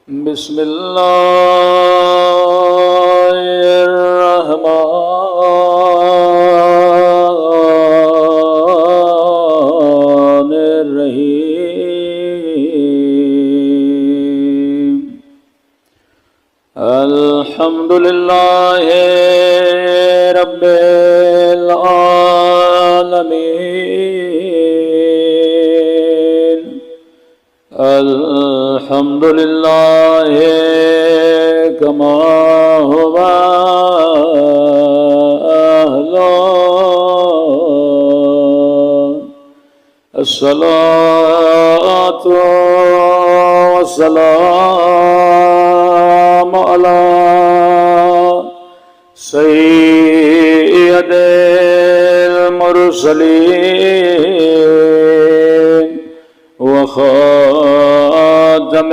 بسم اللہ الرحمن الرحیم الحمد للہ رب العالمین الحمد للہ کما هو أهله الصلاة والسلام على سيد المرسلين وخاتم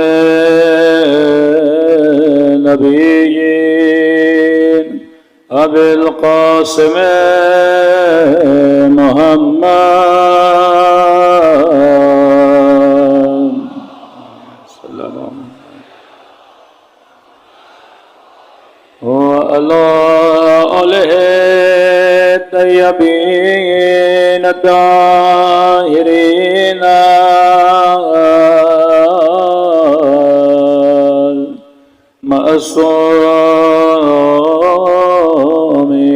النبيين أبي القاسم محمد صلى الله وعلى آله الطيبين الطاهرين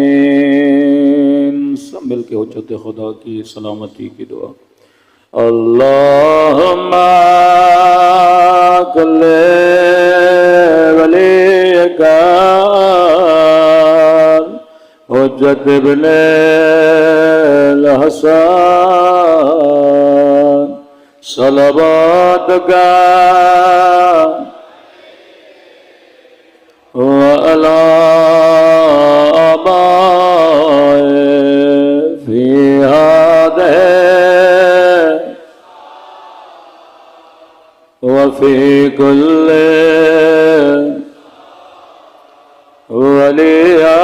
معصومین۔ سب مل کے حجت خدا کی سلامتی کی دعا۔ اللہم کلِ ولیک حجت ابن الحسن صلواتک وعلى آبائه في هذه وفي كل وليا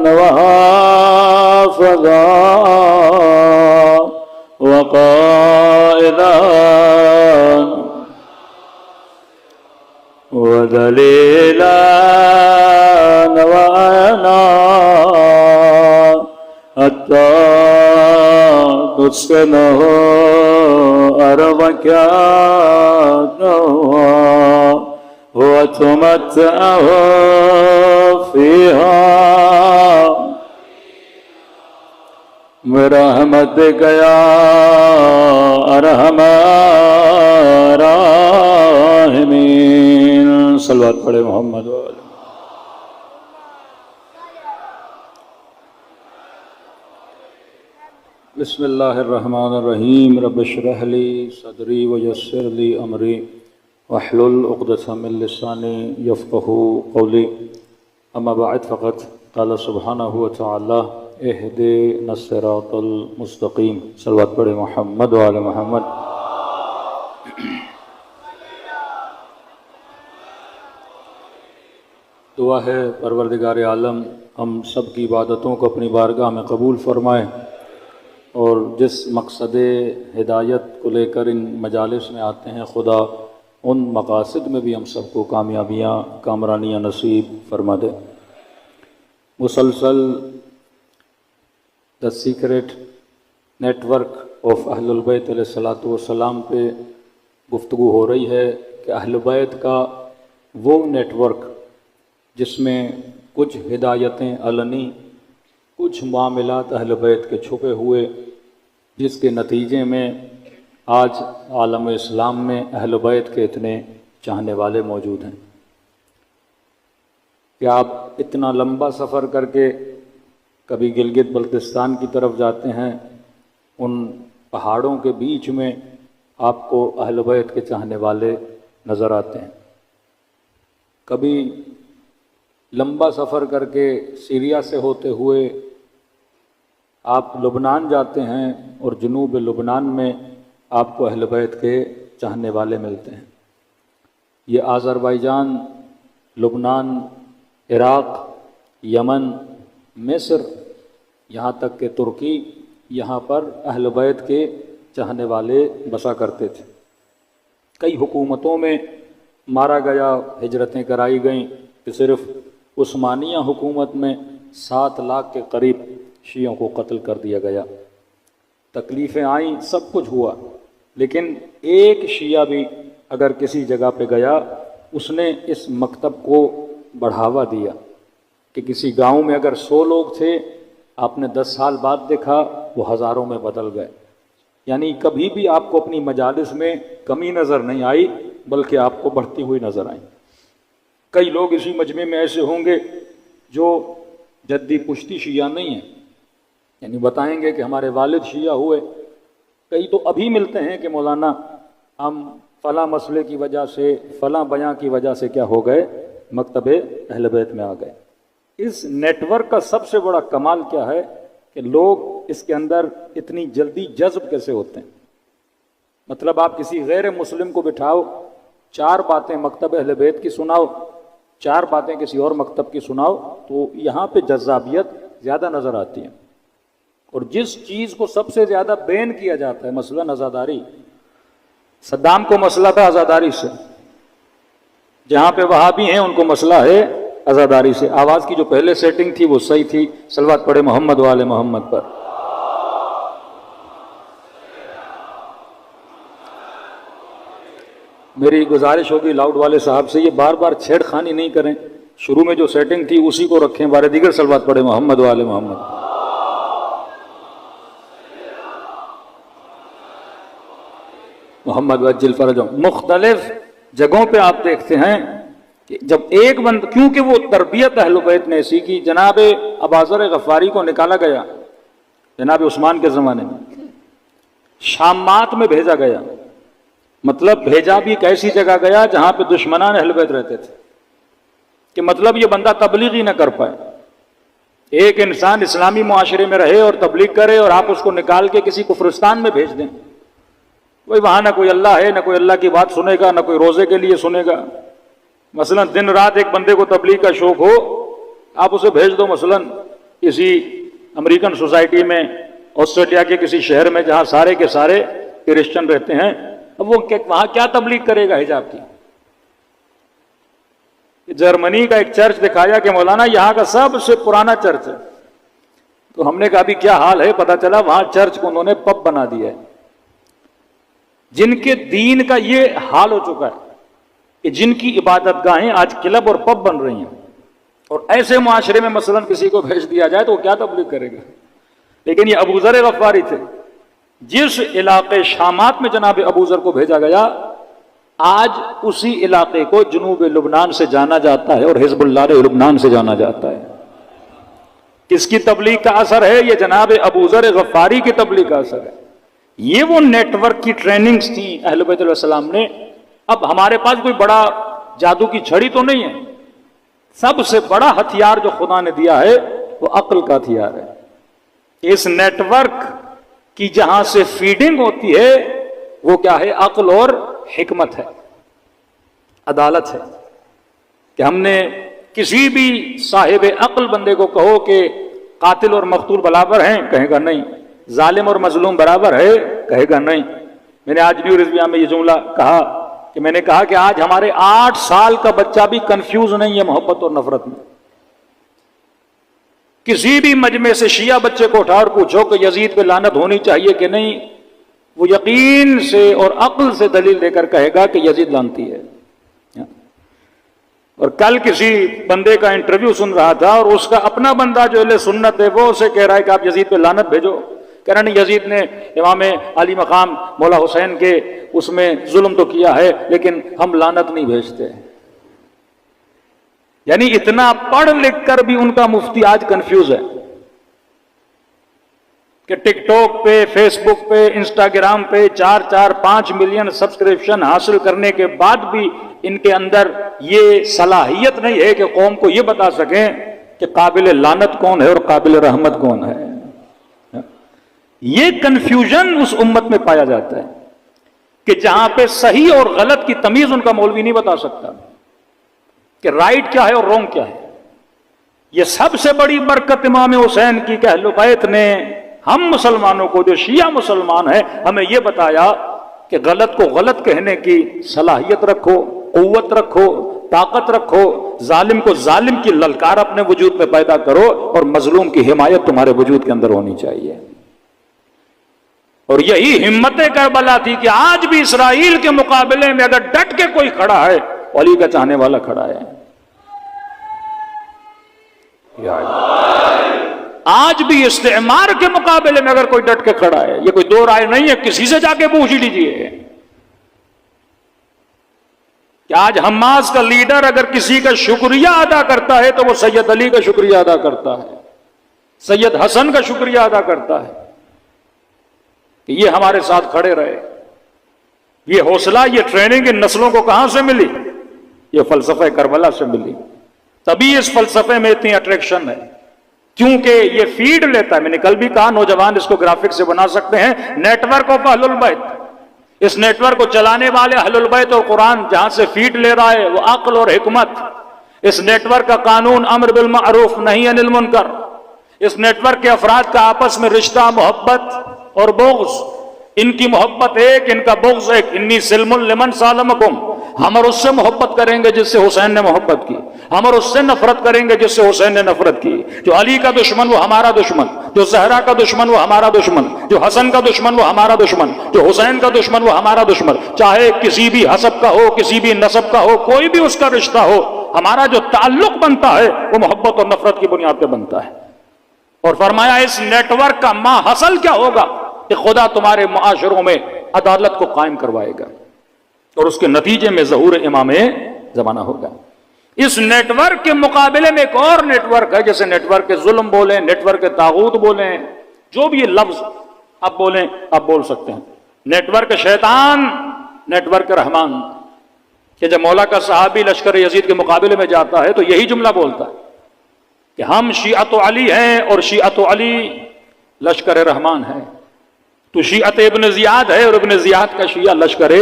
وحافظا وقائدا ودليلا وعينا حتى تسكنه أرضك وتمتعه فيها برحمتك يا أرحم الراحمين۔ صلوات پڑھے محمد وآلہ۔ بسم اللہ الرحمن الرحیم۔ رب اشرح لی صدری ویسر لی امری واحلل عقدۃ من لسانی یفقہوا قولی۔ اما بعد فقد قال سبحانہ وتعالی اہدنا الصراط المستقیم۔ صلوات پڑھے محمد وآلہ محمد۔ دعا ہے پروردگار عالم ہم سب کی عبادتوں کو اپنی بارگاہ میں قبول فرمائے، اور جس مقصد ہدایت کو لے کر ان مجالس میں آتے ہیں خدا ان مقاصد میں بھی ہم سب کو کامیابیاں کامرانیاں نصیب فرما دے۔ مسلسل دا سیکریٹ نیٹ ورک آف اہل البیت علیہ الصلاۃ والسلام پہ گفتگو ہو رہی ہے کہ اہل بیت کا وہ نیٹ ورک جس میں کچھ ہدایتیں علنی، کچھ معاملات اہل بیت کے چھپے ہوئے، جس کے نتیجے میں آج عالم اسلام میں اہل بیت کے اتنے چاہنے والے موجود ہیں کہ آپ اتنا لمبا سفر کر کے کبھی گلگت بلتستان کی طرف جاتے ہیں، ان پہاڑوں کے بیچ میں آپ کو اہل بیت کے چاہنے والے نظر آتے ہیں۔ کبھی لمبا سفر کر کے سیریا سے ہوتے ہوئے آپ لبنان جاتے ہیں، اور جنوب لبنان میں آپ کو اہل بیت کے چاہنے والے ملتے ہیں۔ یہ آذربائیجان، لبنان، عراق، یمن، مصر، یہاں تک کہ ترکی، یہاں پر اہل بیت کے چاہنے والے بسا کرتے تھے۔ کئی حکومتوں میں مارا گیا، ہجرتیں کرائی گئیں کہ صرف عثمانیہ حکومت میں 7 لاکھ کے قریب شیعوں کو قتل کر دیا گیا، تکلیفیں آئیں، سب کچھ ہوا، لیکن ایک شیعہ بھی اگر کسی جگہ پہ گیا اس نے اس مکتب کو بڑھاوا دیا کہ کسی گاؤں میں اگر 100 لوگ تھے، آپ نے 10 سال بعد دیکھا وہ ہزاروں میں بدل گئے، یعنی کبھی بھی آپ کو اپنی مجالس میں کمی نظر نہیں آئی بلکہ آپ کو بڑھتی ہوئی نظر آئی۔ کئی لوگ اسی مجمع میں ایسے ہوں گے جو جدی پشتی شیعہ نہیں ہیں، یعنی بتائیں گے کہ ہمارے والد شیعہ ہوئے، کئی تو ابھی ملتے ہیں کہ مولانا ہم فلاں مسئلے کی وجہ سے، فلاں بیان کی وجہ سے کیا ہو گئے، مکتب اہل بیت میں آ گئے۔ اس نیٹ ورک کا سب سے بڑا کمال کیا ہے کہ لوگ اس کے اندر اتنی جلدی جذب کیسے ہوتے ہیں۔ مطلب آپ کسی غیر مسلم کو بٹھاؤ، 4 باتیں مکتب اہل بیت کی سناؤ، 4 باتیں کسی اور مکتب کی سناؤ، تو یہاں پہ جذابیت زیادہ نظر آتی ہے۔ اور جس چیز کو سب سے زیادہ بین کیا جاتا ہے، مثلا عزاداری، صدام کو مسئلہ تھا عزاداری سے، جہاں پہ وہابی ہیں ان کو مسئلہ ہے عزاداری سے۔ آواز کی جو پہلے سیٹنگ تھی وہ صحیح تھی، صلوات پڑھے محمد والے محمد پر۔ میری گزارش ہوگی لاؤڈ والے صاحب سے، یہ بار بار چھیڑ خانی نہیں کریں، شروع میں جو سیٹنگ تھی اسی کو رکھیں، بارے دیگر صلوات پڑھے محمد والے محمد۔ محمد وجل فرجہم۔ مختلف جگہوں پہ آپ دیکھتے ہیں کہ جب ایک بند، کیونکہ وہ تربیت اہل بیت نے ایسی کی، جناب اباذر غفاری کو نکالا گیا جناب عثمان کے زمانے میں، شامات میں بھیجا گیا، مطلب بھیجا بھی ایک ایسی جگہ گیا جہاں پہ دشمنان اہل بیت رہتے تھے، کہ مطلب یہ بندہ تبلیغ ہی نہ کر پائے۔ ایک انسان اسلامی معاشرے میں رہے اور تبلیغ کرے اور آپ اس کو نکال کے کسی کفرستان میں بھیج دیں، کوئی وہاں نہ کوئی اللہ ہے، نہ کوئی اللہ کی بات سنے گا، نہ کوئی روزے کے لیے سنے گا۔ مثلا دن رات ایک بندے کو تبلیغ کا شوق ہو، آپ اسے بھیج دو مثلا کسی امریکن سوسائٹی میں، آسٹریلیا کے کسی شہر میں جہاں سارے کے سارے کرسچن رہتے ہیں، اب وہ وہاں کیا تبلیغ کرے گا حجاب کی؟ جرمنی کا ایک چرچ دکھایا کہ مولانا یہاں کا سب سے پرانا چرچ ہے، تو ہم نے کہا بھی کیا حال ہے؟ پتا چلا وہاں چرچ کو انہوں نے پب بنا دیا ہے۔ جن کے دین کا یہ حال ہو چکا ہے کہ جن کی عبادت گاہیں آج کلب اور پب بن رہی ہیں، اور ایسے معاشرے میں مثلا کسی کو بھیج دیا جائے تو وہ کیا تبلیغ کرے گا؟ لیکن یہ ابوذر غفاری تھے، جس علاقے شامات میں جناب ابوذر کو بھیجا گیا، آج اسی علاقے کو جنوب لبنان سے جانا جاتا ہے اور حزب اللہ لبنان سے جانا جاتا ہے۔ کس کی تبلیغ کا اثر ہے؟ یہ جناب ابوذر غفاری کی تبلیغ کا اثر ہے۔ یہ وہ نیٹ ورک کی ٹریننگز تھی اہل بیت علیہ السلام نے۔ اب ہمارے پاس کوئی بڑا جادو کی چھڑی تو نہیں ہے، سب سے بڑا ہتھیار جو خدا نے دیا ہے وہ عقل کا ہتھیار ہے۔ اس نیٹ ورک کی جہاں سے فیڈنگ ہوتی ہے وہ کیا ہے؟ عقل اور حکمت ہے، عدالت ہے، کہ ہم نے کسی بھی صاحب عقل بندے کو کہو کہ قاتل اور مقتول برابر ہیں، کہے گا نہیں۔ ظالم اور مظلوم برابر ہے، کہے گا نہیں۔ میں نے آج نیو رضویہ میں یہ جملہ کہا کہ میں نے کہا کہ آج ہمارے 8 سال کا بچہ بھی کنفیوز نہیں ہے محبت اور نفرت میں۔ کسی بھی مجمع سے شیعہ بچے کو اٹھا اور پوچھو کہ یزید پہ لعنت ہونی چاہیے کہ نہیں، وہ یقین سے اور عقل سے دلیل دے کر کہے گا کہ یزید لعنتی ہے۔ اور کل کسی بندے کا انٹرویو سن رہا تھا اور اس کا اپنا بندہ جو اہل سنت ہے وہ اسے کہہ رہا ہے کہ آپ یزید پہ لعنت بھیجو، کہہ رہا نہیں یزید نے امام علی مقام مولا حسین کے اس میں ظلم تو کیا ہے لیکن ہم لعنت نہیں بھیجتے۔ یعنی اتنا پڑھ لکھ کر بھی ان کا مفتی آج کنفیوز ہے کہ ٹک ٹاک پہ، فیس بک پہ، انسٹاگرام پہ 4-5 ملین سبسکرپشن حاصل کرنے کے بعد بھی ان کے اندر یہ صلاحیت نہیں ہے کہ قوم کو یہ بتا سکیں کہ قابل لعنت کون ہے اور قابل رحمت کون ہے۔ یہ کنفیوژن اس امت میں پایا جاتا ہے کہ جہاں پہ صحیح اور غلط کی تمیز ان کا مولوی نہیں بتا سکتا کہ رائٹ کیا ہے اور رونگ کیا ہے۔ یہ سب سے بڑی برکت امام حسین کی کہ اہل بیت نے ہم مسلمانوں کو، جو شیعہ مسلمان ہیں، ہمیں یہ بتایا کہ غلط کو غلط کہنے کی صلاحیت رکھو، قوت رکھو، طاقت رکھو، ظالم کو ظالم کی للکار اپنے وجود میں پیدا کرو، اور مظلوم کی حمایت تمہارے وجود کے اندر ہونی چاہیے۔ اور یہی ہمت کربلا تھی کہ آج بھی اسرائیل کے مقابلے میں اگر ڈٹ کے کوئی کھڑا ہے، علی کا چاہنے والا کھڑا ہے۔ آج بھی استعمار کے مقابلے میں اگر کوئی ڈٹ کے کھڑا ہے، یہ کوئی دو رائے نہیں ہے، کسی سے جا کے پوچھ لیجئے کہ آج حماس کا لیڈر اگر کسی کا شکریہ ادا کرتا ہے تو وہ سید علی کا شکریہ ادا کرتا ہے، سید حسن کا شکریہ ادا کرتا ہے کہ یہ ہمارے ساتھ کھڑے رہے۔ یہ حوصلہ، یہ ٹریننگ ان نسلوں کو کہاں سے ملی؟ یہ فلسفہ کربلا سے ملی۔ تبھی اس فلسفے میں اتنی اٹریکشن ہے، کیونکہ یہ فیڈ لیتا ہے۔ میں نے کل بھی کہا نوجوان اس کو گرافک سے بنا سکتے ہیں، نیٹ ورک آف اہل البیت۔ اس نیٹ ورک کو چلانے والے اہل البیت اور قرآن جہاں سے فیڈ لے رہا ہے وہ عقل اور حکمت۔ اس نیٹ ورک کا قانون امر بالمعروف نہی عن المنکر، اس نیٹ ورک کے افراد کا آپس میں رشتہ، محبت اور بغض، ان کی محبت ایک، ان کا بغض ایک۔ انی سلم لمن سالمکم، ہم اور اس سے محبت کریں گے جس سے حسین نے محبت کی، ہم اور اس سے نفرت کریں گے جس سے حسین نے نفرت کی۔ جو علی کا دشمن وہ ہمارا دشمن، جو زہرا کا دشمن وہ ہمارا دشمن، جو حسن کا دشمن وہ ہمارا دشمن، جو حسین کا دشمن وہ ہمارا دشمن، چاہے کسی بھی حسب کا ہو، کسی بھی نسب کا ہو، کوئی بھی اس کا رشتہ ہو، ہمارا جو تعلق بنتا ہے وہ محبت اور نفرت کی بنیاد پہ بنتا ہے۔ اور فرمایا اس نیٹ ورک کا ما حاصل کیا ہوگا کہ خدا تمہارے معاشروں میں عدالت کو قائم کروائے گا، اور اس کے نتیجے میں ظہور امام زمانہ ہوگا۔ اس نیٹ ورک کے مقابلے میں ایک اور نیٹ ورک ہے، جیسے نیٹ ورک کے ظلم بولیں، نیٹ ورک کے طاغوت بولیں، جو بھی یہ لفظ آپ بولیں آپ بول سکتے ہیں۔ نیٹ ورک شیطان، نیٹ ورک رحمان، کہ جب مولا کا صحابی لشکر یزید کے مقابلے میں جاتا ہے تو یہی جملہ بولتا ہے کہ ہم شیعت علی ہیں اور شیعت علی لشکر رحمان ہے۔ تو شیعت ابن زیاد ہے اور ابن زیاد کا شیعہ لشکر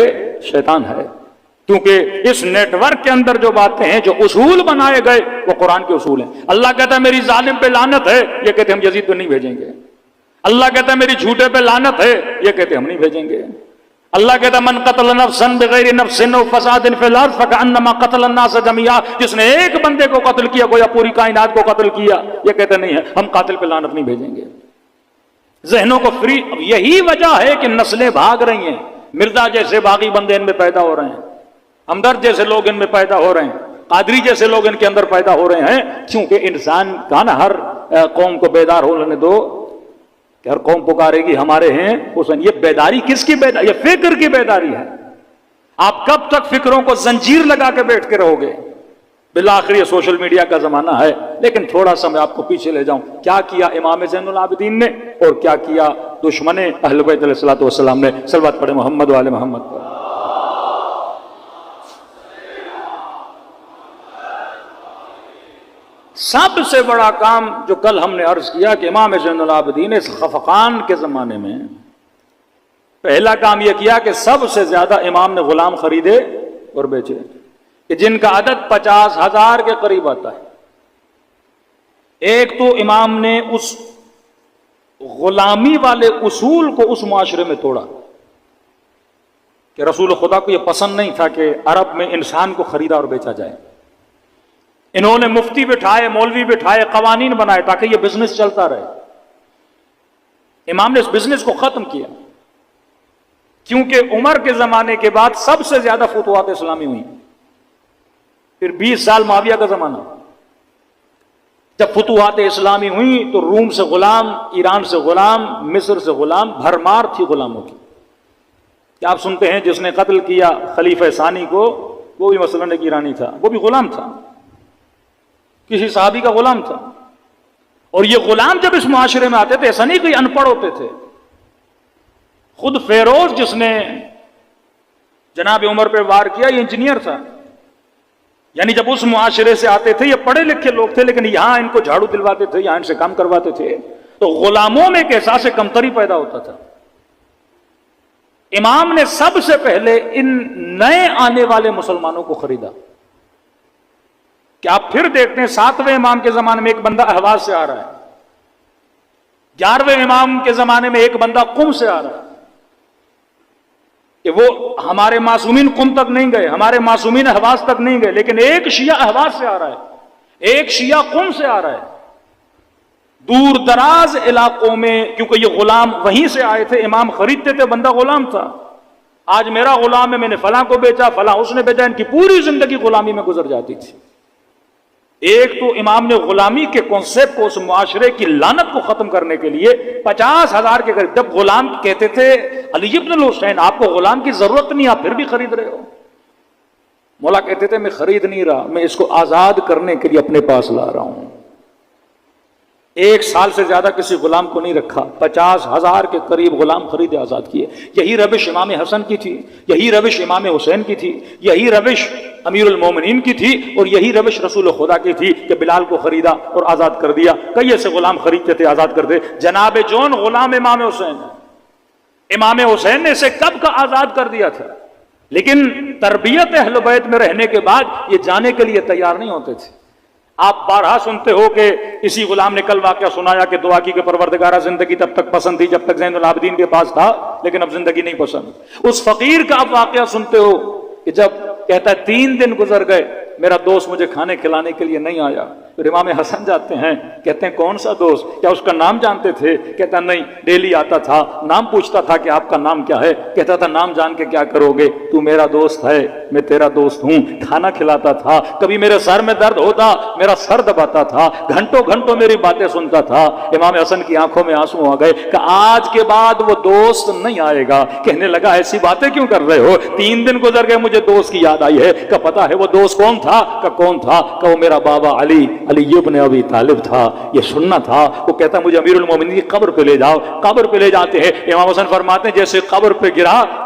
شیطان ہے، کیونکہ اس نیٹ ورک کے اندر جو باتیں ہیں، جو اصول بنائے گئے وہ قرآن کے اصول ہیں۔ اللہ کہتا ہے میری ظالم پہ لعنت ہے، یہ کہتے ہم یزید پہ نہیں بھیجیں گے۔ اللہ کہتا ہے میری جھوٹے پہ لعنت ہے، یہ کہتے ہم نہیں بھیجیں گے۔ اللہ کہتا ہے من قتل نفسا بغیر نفس او فساد فی الارض فکأنما قتل الناس جميعا، جس نے ایک بندے کو قتل کیا گویا پوری کائنات کو قتل کیا، یہ کہتے نہیں ہے ہم قاتل پہ لعنت نہیں بھیجیں گے۔ ذہنوں کو فری، یہی وجہ ہے کہ نسلیں بھاگ رہی ہیں۔ مرزا جیسے باغی بندے ان میں پیدا ہو رہے ہیں، ہمدرد جیسے لوگ ان میں پیدا ہو رہے ہیں، قادری جیسے لوگ ان کے اندر پیدا ہو رہے ہیں، کیونکہ انسان کا نا ہر قوم کو بیدار ہونے دو کہ ہر قوم پکارے گی ہمارے ہیں حسین۔ یہ بیداری کس کی بیداری؟ یہ فکر کی بیداری ہے۔ آپ کب تک فکروں کو زنجیر لگا کے بیٹھ کے رہو گے؟ بالآخر یہ سوشل میڈیا کا زمانہ ہے، لیکن تھوڑا سا میں آپ کو پیچھے لے جاؤں، کیا کیا امام زین العابدین نے اور کیا کیا دشمن اہل بیت علیہ الصلوۃ والسلام نے؟ صلوات پڑھیں محمد وآل محمد پر۔ سب سے بڑا کام جو کل ہم نے عرض کیا کہ امام زین العابدین اس خفقان کے زمانے میں پہلا کام یہ کیا کہ سب سے زیادہ امام نے غلام خریدے اور بیچے، کہ جن کا عدد 50,000 کے قریب آتا ہے۔ ایک تو امام نے اس غلامی والے اصول کو اس معاشرے میں توڑا کہ رسول خدا کو یہ پسند نہیں تھا کہ عرب میں انسان کو خریدا اور بیچا جائے۔ انہوں نے مفتی بٹھائے، مولوی بٹھائے، قوانین بنائے تاکہ یہ بزنس چلتا رہے۔ امام نے اس بزنس کو ختم کیا، کیونکہ عمر کے زمانے کے بعد سب سے زیادہ فتوحات اسلامی ہوئی۔ پھر 20 سال معاویہ کا زمانہ، جب فتوحات اسلامی ہوئی تو روم سے غلام، ایران سے غلام، مصر سے غلام، بھرمار تھی غلاموں کی۔ کیا آپ سنتے ہیں جس نے قتل کیا خلیفہ ثانی کو وہ بھی مثلاً ایک ایرانی تھا، وہ بھی غلام تھا، کسی صحابی کا غلام تھا۔ اور یہ غلام جب اس معاشرے میں آتے تھے ایسا نہیں کہ ان پڑھ ہوتے تھے۔ خود فیروز جس نے جناب عمر پہ وار کیا یہ انجینئر تھا، یعنی جب اس معاشرے سے آتے تھے یہ پڑھے لکھے لوگ تھے، لیکن یہاں ان کو جھاڑو دلواتے تھے، یہاں ان سے کام کرواتے تھے، تو غلاموں میں ایک احساس کمتری پیدا ہوتا تھا۔ امام نے سب سے پہلے ان نئے آنے والے مسلمانوں کو خریدا۔ کہ آپ پھر دیکھتے ہیں 7ویں امام کے زمانے میں ایک بندہ اہواز سے آ رہا ہے، 11ویں امام کے زمانے میں ایک بندہ قم سے آ رہا ہے، کہ وہ ہمارے معصومین قم تک نہیں گئے، ہمارے معصومین اہواز تک نہیں گئے، لیکن ایک شیعہ اہواز سے آ رہا ہے، ایک شیعہ قم سے آ رہا ہے، دور دراز علاقوں میں، کیونکہ یہ غلام وہیں سے آئے تھے، امام خریدتے تھے، بندہ غلام تھا، آج میرا غلام ہے، میں نے فلاں کو بیچا، فلاں اس نے بیچا، ان کی پوری زندگی غلامی میں گزر جاتی تھی۔ ایک تو امام نے غلامی کے کانسیپٹ کو، اس معاشرے کی لعنت کو ختم کرنے کے لیے 50,000 کے قریب، جب غلام کہتے تھے علی ابن الحسین آپ کو غلام کی ضرورت نہیں، آپ پھر بھی خرید رہے ہو، مولا کہتے تھے میں خرید نہیں رہا، میں اس کو آزاد کرنے کے لیے اپنے پاس لا رہا ہوں۔ 1 سال سے زیادہ کسی غلام کو نہیں رکھا، 50,000 کے قریب غلام خریدے، آزاد کیے۔ یہی روش امام حسن کی تھی، یہی روش امام حسین کی تھی، یہی روش امیر المومنین کی تھی، اور یہی روش رسول خدا کی تھی کہ بلال کو خریدا اور آزاد کر دیا۔ کئی ایسے غلام خریدتے تھے، آزاد کرتے۔ جناب جون غلام امام حسین، امام حسین نے اسے کب کا آزاد کر دیا تھا، لیکن تربیت اہل بیت میں رہنے کے بعد یہ جانے کے لیے تیار نہیں ہوتے تھے۔ آپ بارہا سنتے ہو کہ اسی غلام نے کل واقعہ سنایا کہ دعا کی کہ پروردگارہ زندگی تب تک پسند تھی جب تک زین العابدین کے پاس تھا، لیکن اب زندگی نہیں پسند۔ اس فقیر کا آپ واقعہ سنتے ہو کہ جب کہتا ہے 3 دن گزر گئے، میرا دوست مجھے کھانے کھلانے کے لیے نہیں آیا۔ پھر امام حسن جاتے ہیں، کہتے ہیں کون سا دوست، کیا اس کا نام جانتے تھے؟ کہتا نہیں، ڈیلی آتا تھا، نام پوچھتا تھا کہ آپ کا نام کیا ہے، کہتا تھا نام جان کے کیا کرو گے، تو میرا دوست ہے، میں تیرا دوست ہوں، کھانا کھلاتا تھا، کبھی میرے سر میں درد ہوتا میرا سر دباتا تھا، گھنٹوں گھنٹوں میری باتیں سنتا تھا۔ امام حسن کی آنکھوں میں آنسو آ گئے کہ آج کے بعد وہ دوست نہیں آئے گا۔ کہنے لگا ایسی باتیں کیوں کر رہے ہو، 3 دن گزر گئے، مجھے دوست کی یاد آئی ہے کہ پتا ہے وہ دوست کون تھا، کہ کون تھا، کہ وہ میرا بابا علی ابن ابی طالب تھا۔ یہ سننا تھا۔ وہ کہتا مجھے امیر المومنین کی قبر پہ لے جاؤ، قبر پہ لے جاتے ہیں۔ امام حسن فرماتے ہیں جیسے قبر پہ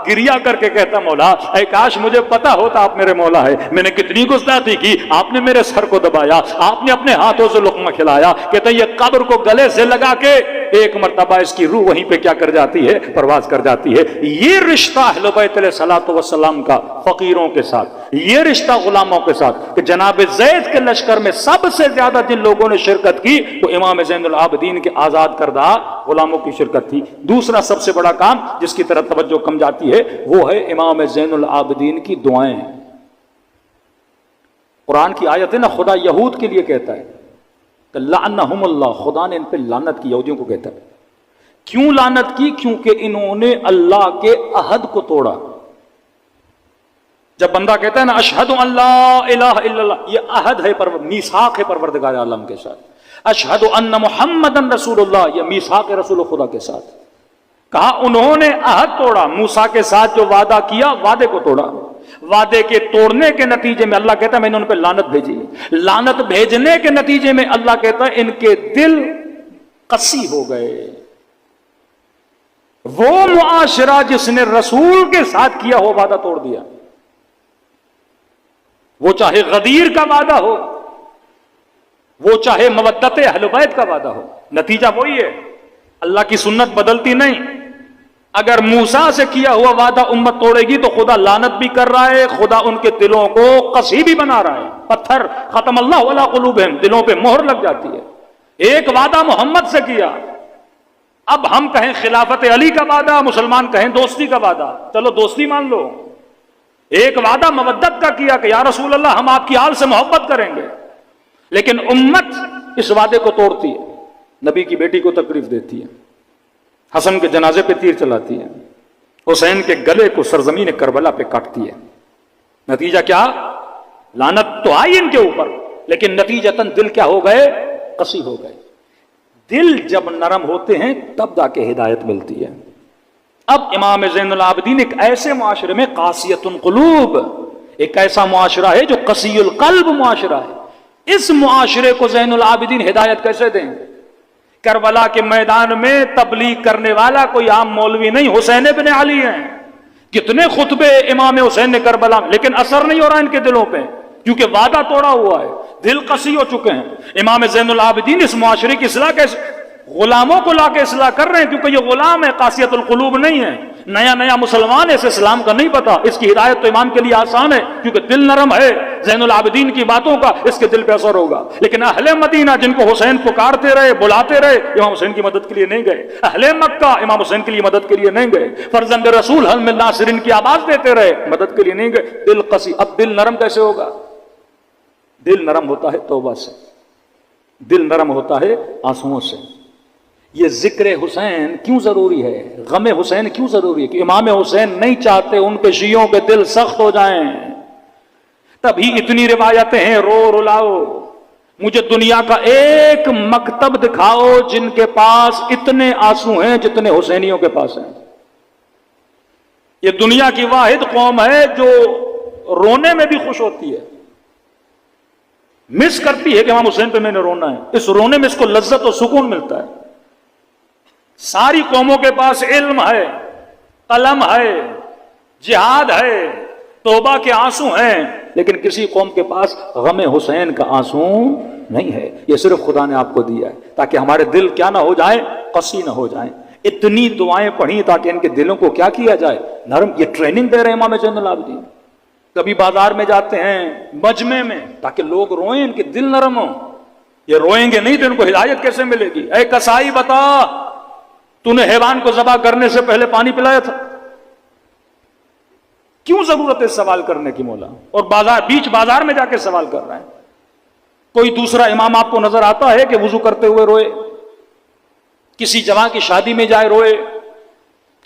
گریا کر کے کہتا مولا اے کاش مجھے پتا ہوتا آپ میرے مولا ہے، میں نے کتنی گستاخی کی، آپ نے میرے سر کو دبایا، آپ نے اپنے ہاتھوں سے لقمہ کھلایا۔ کہتے ہیں یہ قبر کو گلے سے لگا کے ایک مرتبہ اس کی روح وہیں پہ کیا کر جاتی ہے، پرواز کر جاتی ہے۔ یہ رشتہ اہل بیت علیہ الصلوۃ والسلام کا فقیروں کے ساتھ، یہ رشتہ غلاموں کے ساتھ، کہ جناب زید کے لشکر میں سب سے زیادہ جن لوگوں نے شرکت کی وہ امام زین العابدین کے آزاد کردہ غلاموں کی شرکت تھی۔ دوسرا سب سے بڑا کام جس کی طرف توجہ کم جاتی ہے وہ ہے امام زین العابدین کی دعائیں۔ قرآن کی آیت ہے نا، خدا یہود کے لیے کہتا ہے کہ لعنہم اللہ، خدا نے ان پہ لعنت کی، یہودیوں کو کہتا ہے۔ کیوں لعنت کی؟ کیونکہ انہوں نے اللہ کے عہد کو توڑا۔ جب بندہ کہتا ہے نا اشہد ان لا الہ الا اللہ، یہ عہد ہے، میثاق ہے پروردگار عالم کے ساتھ۔ اشہد ان محمدن رسول اللہ، یہ میثاق ہے رسول خدا کے ساتھ۔ کہا انہوں نے عہد توڑا، موسیٰ کے ساتھ جو وعدہ کیا وعدے کو توڑا۔ وعدے کے توڑنے کے نتیجے میں اللہ کہتا ہے میں نے ان پہ لعنت بھیجی۔ لعنت بھیجنے کے نتیجے میں اللہ کہتا ہے ان کے دل قسی ہو گئے۔ وہ معاشرہ جس نے رسول کے ساتھ کیا ہو وعدہ توڑ دیا، وہ چاہے غدیر کا وعدہ ہو، وہ چاہے مودت اہل بیت کا وعدہ ہو، نتیجہ وہی ہے۔ اللہ کی سنت بدلتی نہیں۔ اگر موسیٰ سے کیا ہوا وعدہ امت توڑے گی تو خدا لعنت بھی کر رہا ہے، خدا ان کے دلوں کو قسی بھی بنا رہا ہے۔ پتھر ختم اللہ علی قلوبہم، دلوں پہ مہر لگ جاتی ہے۔ ایک وعدہ محمد سے کیا، اب ہم کہیں خلافت علی کا وعدہ، مسلمان کہیں دوستی کا وعدہ، چلو دوستی مان لو۔ ایک وعدہ مودت کا کیا کہ یا رسول اللہ ہم آپ کی آل سے محبت کریں گے، لیکن امت اس وعدے کو توڑتی ہے، نبی کی بیٹی کو تکلیف دیتی ہے، حسن کے جنازے پہ تیر چلاتی ہے، حسین کے گلے کو سرزمین کربلا پہ کاٹتی ہے۔ نتیجہ کیا؟ لعنت تو آئی ان کے اوپر، لیکن نتیجتاً دل کیا ہو گئے؟ قسی ہو گئے۔ دل جب نرم ہوتے ہیں تب جا کے ہدایت ملتی ہے۔ اب امام زین العابدین ایک ایسے معاشرے میں قاسیۃ القلوب، ایک ایسا معاشرہ ہے جو قسی القلب معاشرہ ہے۔ اس معاشرے کو زین العابدین ہدایت کیسے دیں؟ کربلا کے میدان میں تبلیغ کرنے والا کوئی عام مولوی نہیں، حسین ابن علی ہیں۔ کتنے خطبے امام حسین نے کربلا میں، لیکن اثر نہیں ہو رہا ان کے دلوں پہ، کیونکہ وعدہ توڑا ہوا ہے، دل قسی ہو چکے ہیں۔ امام زین العابدین اس معاشرے کی اصلاح کیسے؟ غلاموں کو لا کے اصلاح کر رہے ہیں، کیونکہ یہ غلام ہے، قاسیۃ القلوب نہیں ہے۔ نیا نیا مسلمان ہے، اسے اسلام کا نہیں پتا، اس کی ہدایت تو امام کے لیے آسان ہے کیونکہ دل نرم ہے، زین العابدین کی باتوں کا اس کے دل پہ اثر ہوگا۔ لیکن اہل مدینہ جن کو حسین پکارتے رہے، بلاتے رہے، امام حسین کی مدد کے لیے نہیں گئے۔ اہل مکہ امام حسین کے لیے مدد کے لیے نہیں گئے۔ فرزند رسول حل من ناصرین کی آواز دیتے رہے، مدد کے لیے نہیں گئے۔ دل قسی، اب دل نرم کیسے ہوگا؟ دل نرم ہوتا ہے توبہ سے، دل نرم ہوتا ہے آنسوؤں سے۔ یہ ذکر حسین کیوں ضروری ہے، غم حسین کیوں ضروری ہے؟ کہ امام حسین نہیں چاہتے ان کے شیعوں کے دل سخت ہو جائیں، تبھی اتنی روایتیں ہیں رو رلاؤ۔ مجھے دنیا کا ایک مکتب دکھاؤ جن کے پاس اتنے آنسو ہیں جتنے حسینیوں کے پاس ہیں۔ یہ دنیا کی واحد قوم ہے جو رونے میں بھی خوش ہوتی ہے، مس کرتی ہے کہ امام حسین پہ میں نے رونا ہے، اس رونے میں اس کو لذت و سکون ملتا ہے۔ ساری قوموں کے پاس علم ہے، قلم ہے، جہاد ہے، توبہ کے آنسو ہیں، لیکن کسی قوم کے پاس غم حسین کا آنسو نہیں ہے۔ یہ صرف خدا نے آپ کو دیا ہے تاکہ ہمارے دل کیا نہ ہو جائیں، قسی نہ ہو جائیں۔ اتنی دعائیں پڑھی تاکہ ان کے دلوں کو کیا کیا جائے، نرم۔ یہ ٹریننگ دے رہے ہیں امام زین العابدین۔ کبھی بازار میں جاتے ہیں، مجمع میں، تاکہ لوگ روئیں، ان کے دل نرم ہوں۔ یہ روئیں گے نہیں تو ان کو ہدایت کیسے ملے گی؟ اے کسائی بتا، تو نے حیوان کو ذبح کرنے سے پہلے پانی پلایا تھا؟ کیوں ضرورت ہے سوال کرنے کی مولا؟ اور بیچ بازار میں جا کے سوال کر رہا ہے۔ کوئی دوسرا امام آپ کو نظر آتا ہے کہ وضو کرتے ہوئے روئے، کسی جوان کی شادی میں جائے روئے،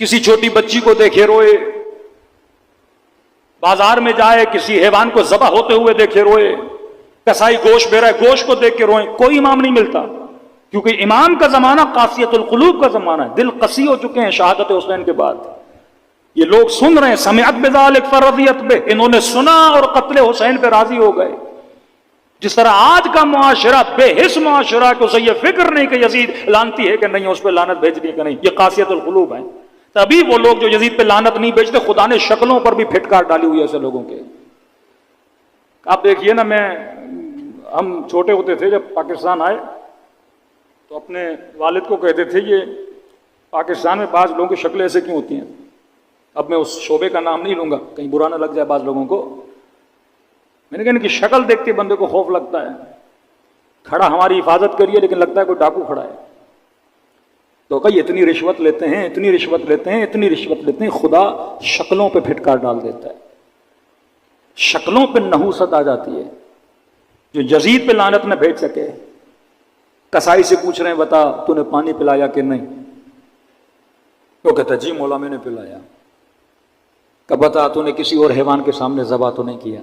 کسی چھوٹی بچی کو دیکھے روئے، بازار میں جائے کسی حیوان کو ذبح ہوتے ہوئے دیکھے روئے، کسائی گوشت دے رہا ہے گوشت کو دیکھ کے روئیں؟ کوئی امام نہیں ملتا، کیونکہ امام کا زمانہ قاسیت القلوب کا زمانہ ہے، دل قسی ہو چکے ہیں شہادت حسین کے بعد۔ یہ لوگ سن رہے ہیں، سمعت بذلک فرضیت بہ، انہوں نے سنا اور قتل حسین پہ راضی ہو گئے۔ جس طرح آج کا معاشرہ بے حس معاشرہ کہ اسے یہ فکر نہیں کہ یزید لانتی ہے کہ نہیں، اس پہ لعنت بھیجنی ہے کہ نہیں، یہ قاسیت القلوب ہے۔ تبھی وہ لوگ جو یزید پہ لعنت نہیں بھیجتے، خدا نے شکلوں پر بھی پھٹکار ڈالی ہوئی ہے ایسے لوگوں کے۔ آپ دیکھیے نا، ہم چھوٹے ہوتے تھے جب پاکستان آئے تو اپنے والد کو کہتے تھے یہ پاکستان میں بعض لوگوں کی شکلیں ایسے کیوں ہوتی ہیں۔ اب میں اس شعبے کا نام نہیں لوں گا، کہیں برا نہ لگ جائے بعض لوگوں کو۔ میں نے کہا ان کی شکل دیکھ کے بندے کو خوف لگتا ہے، کھڑا ہماری حفاظت کریے لیکن لگتا ہے کوئی ڈاکو کھڑا ہے۔ تو کئی اتنی رشوت لیتے ہیں، اتنی رشوت لیتے ہیں، اتنی رشوت لیتے ہیں، خدا شکلوں پہ پھٹکار ڈال دیتا ہے، شکلوں پہ نحوست آ جاتی ہے۔ جو یزید پہ لعنت نہ بھیج سکے، کسائی سے پوچھ رہے ہیں بتا تو نے پانی پلایا کہ نہیں؟ وہ کہتا جی مولا میں نے پلایا۔ کہ بتا تو نے کسی اور حیوان کے سامنے ذبح تو نہیں کیا؟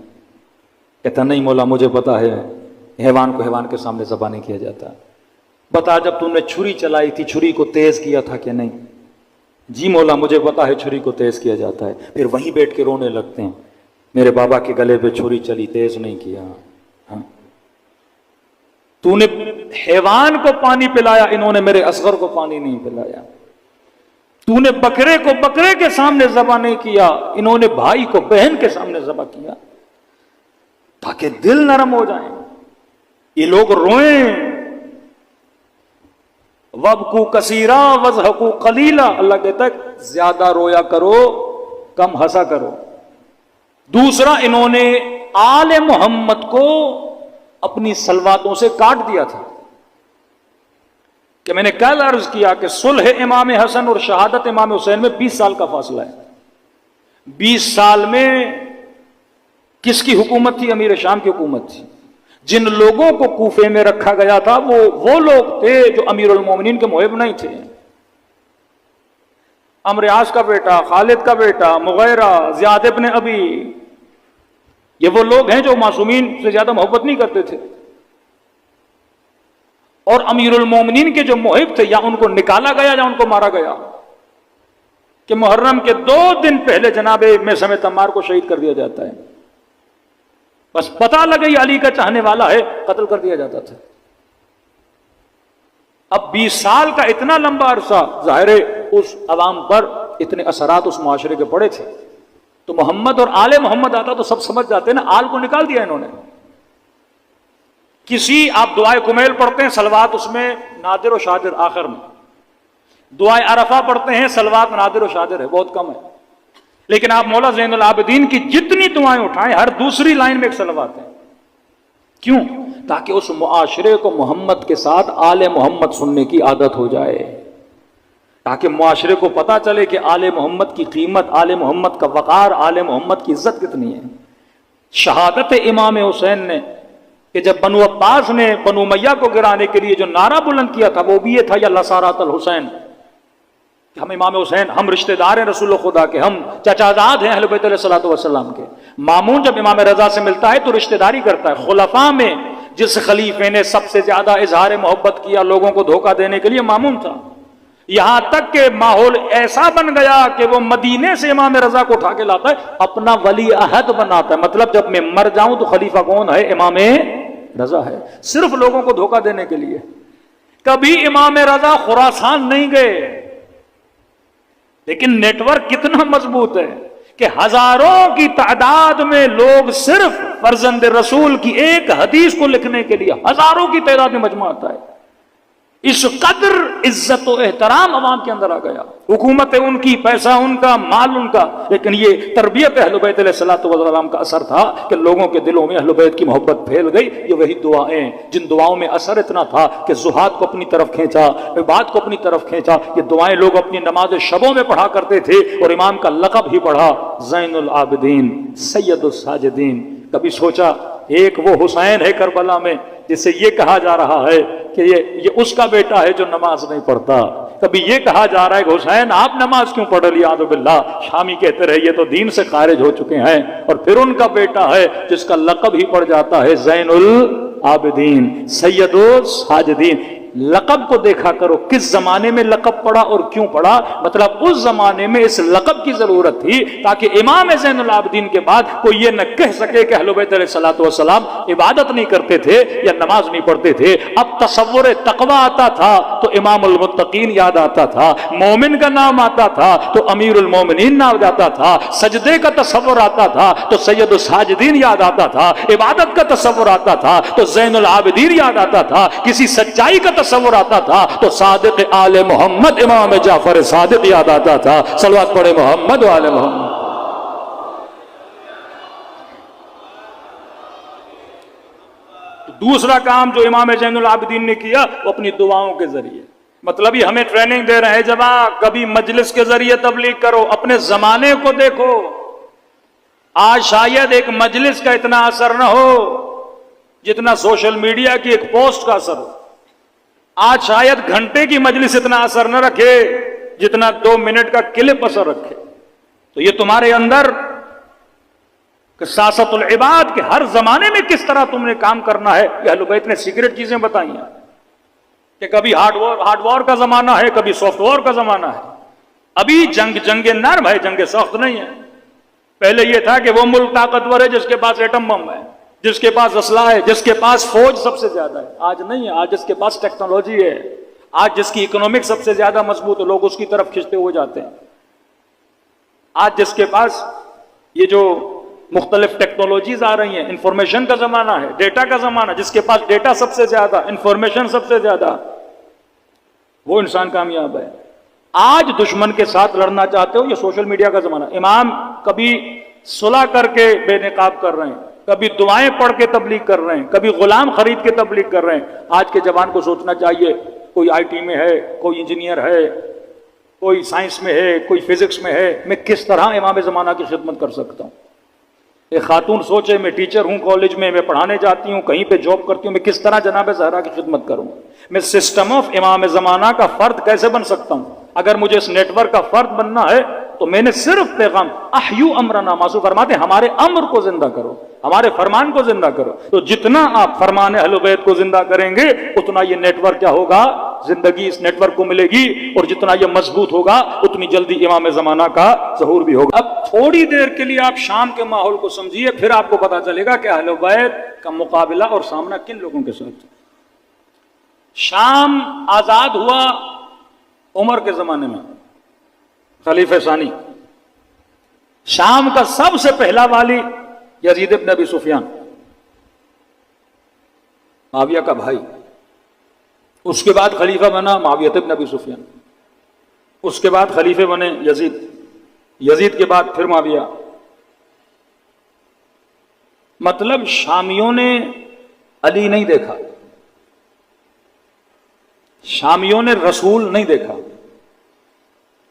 کہتا نہیں مولا مجھے پتا ہے حیوان کو حیوان کے سامنے ذبح نہیں کیا جاتا۔ بتا جب تم نے چھری چلائی تھی چھری کو تیز کیا تھا کہ نہیں؟ جی مولا مجھے پتا ہے چھری کو تیز کیا جاتا ہے۔ پھر وہیں بیٹھ کے رونے لگتے ہیں، میرے بابا کے گلے پہ چھری چلی تیز نہیں کیا۔ ہاں تو نے حیوان کو پانی پلایا، انہوں نے میرے اصغر کو پانی نہیں پلایا۔ تو نے بکرے کو بکرے کے سامنے ذبح نہیں کیا، انہوں نے بھائی کو بہن کے سامنے ذبح کیا، تاکہ دل نرم ہو جائیں، یہ لوگ روئیں۔ وَابْكُوا كَثِيرًا وَاضْحَكُوا قَلِيلًا، اللہ کہتا ہے زیادہ رویا کرو کم ہنسا کرو۔ دوسرا، انہوں نے آل محمد کو اپنی سلواتوں سے کاٹ دیا تھا، کہ میں نے کل عرض کیا کہ صلح امام حسن اور شہادت امام حسین میں 20 سال کا فاصلہ ہے۔ 20 سال میں کس کی حکومت تھی؟ امیر شام کی حکومت تھی۔ جن لوگوں کو کوفے میں رکھا گیا تھا وہ لوگ تھے جو امیر المومنین کے محب نہیں تھے۔ عمرو عاص کا بیٹا، خالد کا بیٹا، مغیرہ، زیاد ابن ابی، یہ وہ لوگ ہیں جو معصومین سے زیادہ محبت نہیں کرتے تھے، اور امیر المومنین کے جو محب تھے یا ان کو نکالا گیا یا ان کو مارا گیا، کہ محرم کے 2 دن پہلے جناب میثم تمار کو شہید کر دیا جاتا ہے، بس پتہ لگا یہ علی کا چاہنے والا ہے، قتل کر دیا جاتا تھا۔ اب 20 سال کا اتنا لمبا عرصہ، ظاہر ہے اس عوام پر اتنے اثرات اس معاشرے کے پڑے تھے، تو محمد اور آل محمد آتا تو سب سمجھ جاتے نا، آل کو نکال دیا انہوں نے۔ کسی آپ دعائے کمیل پڑھتے ہیں، سلوات اس میں نادر و شادر آخر میں، دعائیں عرفہ پڑھتے ہیں، صلوات نادر و شادر ہے، بہت کم ہے. لیکن آپ مولا زین العابدین کی جتنی دعائیں اٹھائیں، ہر دوسری لائن میں ایک صلوات ہے. کیوں؟ تاکہ اس معاشرے کو محمد کے ساتھ آل محمد سننے کی عادت ہو جائے، تاکہ معاشرے کو پتا چلے کہ آل محمد کی قیمت، آل محمد کا وقار، آل محمد کی عزت کتنی ہے. شہادت امام حسین نے کہ جب بنو عباس نے بنو امیہ کو گرانے کے لیے جو نعرہ بلند کیا تھا وہ بھی یہ تھا، یا لسارات الحسین، کہ ہم امام حسین، ہم رشتہ دار ہیں رسول خدا کے، ہم چچا زاد ہیں اہل بیت علیہ الصلوۃ والسلام کے. مامون جب امام رضا سے ملتا ہے تو رشتہ داری کرتا ہے. خلفاء میں جس خلیفے نے سب سے زیادہ اظہار محبت کیا لوگوں کو دھوکہ دینے کے لیے، مامون تھا. یہاں تک کہ ماحول ایسا بن گیا کہ وہ مدینے سے امام رضا کو اٹھا کے لاتا ہے، اپنا ولی عہد بناتا ہے. مطلب جب میں مر جاؤں تو خلیفہ کون ہے؟ امام رضا ہے، صرف لوگوں کو دھوکہ دینے کے لیے. کبھی امام رضا خراسان نہیں گئے، لیکن نیٹ ورک کتنا مضبوط ہے کہ ہزاروں کی تعداد میں لوگ صرف فرزند رسول کی ایک حدیث کو لکھنے کے لیے ہزاروں کی تعداد میں مجمع آتا ہے. اس قدر عزت و احترام عوام کے اندر آ گیا. حکومت ان کی، پیسہ ان کا، مال ان کا، لیکن یہ تربیت اہل بیت علیہ الصلوۃ والسلام کا اثر تھا کہ لوگوں کے دلوں میں اہل بیت کی محبت پھیل گئی. یہ وہی دعائیں جن دعاؤں میں اثر اتنا تھا کہ زہاد کو اپنی طرف کھینچا، عباد کو اپنی طرف کھینچا. یہ دعائیں لوگ اپنی نماز شبوں میں پڑھا کرتے تھے، اور امام کا لقب ہی پڑھا زین العابدین، سید الساجدین. کبھی سوچا ایک وہ حسین ہے کربلا میں جسے یہ کہا جا رہا ہے کہ یہ اس کا بیٹا ہے جو نماز نہیں پڑھتا. کبھی یہ کہا جا رہا ہے کہ حسین آپ نماز کیوں پڑھ رہی؟ عیاذ باللہ. شامی کہتے رہے یہ تو دین سے خارج ہو چکے ہیں. اور پھر ان کا بیٹا ہے جس کا لقب ہی پڑ جاتا ہے زین العابدین، سید الساجدین. لقب کو دیکھا کرو کس زمانے میں لقب پڑا اور کیوں پڑا. مطلب اس زمانے میں اس لقب کی ضرورت تھی تاکہ امام زین العابدین کے بعد کوئی یہ نہ کہہ سکے کہ اہل بیت علیہ الصلوۃ والسلام عبادت نہیں کرتے تھے یا نماز نہیں پڑھتے تھے. اب تصور تقوی آتا تھا تو امام المتقین یاد آتا تھا، مومن کا نام آتا تھا تو امیر المومنین یاد آتا تھا، سجدے کا تصور آتا تھا تو سید الساجدین یاد آتا تھا، عبادت کا تصور آتا تھا تو زین العابدین یاد آتا تھا، کسی سچائی کا تصور آتا تھا تو صادق آل محمد امام جعفر صادق یاد آتا تھا. صلوات پڑھے محمد و آل محمد. دوسرا کام جو امام زین العابدین نے کیا وہ اپنی دعاؤں کے ذریعے، مطلب یہ ہمیں ٹریننگ دے رہے ہیں، جب کبھی مجلس کے ذریعے تبلیغ کرو، اپنے زمانے کو دیکھو. آج شاید ایک مجلس کا اتنا اثر نہ ہو جتنا سوشل میڈیا کی ایک پوسٹ کا اثر ہو. آج شاید گھنٹے کی مجلس اتنا اثر نہ رکھے جتنا 2 منٹ کا کلپ اثر رکھے. تو یہ تمہارے اندر کہ سیاست العباد کے ہر زمانے میں کس طرح تم نے کام کرنا ہے، یہ اہل بیت نے سیکرٹ چیزیں بتائی ہیں کہ کبھی ہارڈ وار کا زمانہ ہے، کبھی سافٹ وار کا زمانہ ہے. ابھی جنگ نرم ہے، جنگ سخت نہیں ہے. پہلے یہ تھا کہ وہ ملک طاقتور ہے جس کے پاس ایٹم بم ہے، جس کے پاس اسلحہ ہے، جس کے پاس فوج سب سے زیادہ ہے. آج نہیں ہے. آج جس کے پاس ٹیکنالوجی ہے، آج جس کی اکنامک سب سے زیادہ مضبوط ہے، لوگ اس کی طرف کھنچتے ہوئے جاتے ہیں. آج جس کے پاس یہ جو مختلف ٹیکنالوجیز آ رہی ہیں، انفارمیشن کا زمانہ ہے، ڈیٹا کا زمانہ، جس کے پاس ڈیٹا سب سے زیادہ، انفارمیشن سب سے زیادہ، وہ انسان کامیاب ہے. آج دشمن کے ساتھ لڑنا چاہتے ہو، یہ سوشل میڈیا کا زمانہ. امام کبھی صلح کر کے بے نقاب کر رہے ہیں، کبھی دعائیں پڑھ کے تبلیغ کر رہے ہیں، کبھی غلام خرید کے تبلیغ کر رہے ہیں. آج کے جوان کو سوچنا چاہیے، کوئی آئی ٹی میں ہے، کوئی انجینئر ہے، کوئی سائنس میں ہے، کوئی فزکس میں ہے، میں کس طرح امام زمانہ کی خدمت کر سکتا ہوں. ایک خاتون سوچے میں ٹیچر ہوں کالج میں پڑھانے جاتی ہوں، کہیں پہ جاب کرتی ہوں، میں کس طرح جناب زہرا کی خدمت کروں. میں سسٹم آف امام زمانہ کا فرد کیسے بن سکتا ہوں. اگر مجھے اس نیٹ ورک کا فرد بننا ہے تو میں نے صرف پیغام احیو امرنا، معصوم فرماتے ہمارے امر کو زندہ کرو، ہمارے فرمان کو زندہ کرو. تو جتنا آپ فرمان اہل بیت کو زندہ کریں گے اتنا یہ نیٹ ورک کیا ہوگا، زندگی اس نیٹ ورک کو ملے گی، اور جتنا یہ مضبوط ہوگا اتنی جلدی امام زمانہ کا ظہور بھی ہوگا. اب تھوڑی دیر کے لیے آپ شام کے ماحول کو سمجھیے، پھر آپ کو پتا چلے گا کہ اہل بیت کا مقابلہ اور سامنا کن لوگوں کے ساتھ. شام آزاد ہوا عمر کے زمانے میں، خلیفہ ثانی. شام کا سب سے پہلا والی یزید ابن ابی سفیان، معاویہ کا بھائی. اس کے بعد خلیفہ بنا معاویہ ابن ابی سفیان. اس کے بعد خلیفے بنے یزید، یزید کے بعد پھر معاویہ. مطلب شامیوں نے علی نہیں دیکھا، شامیوں نے رسول نہیں دیکھا.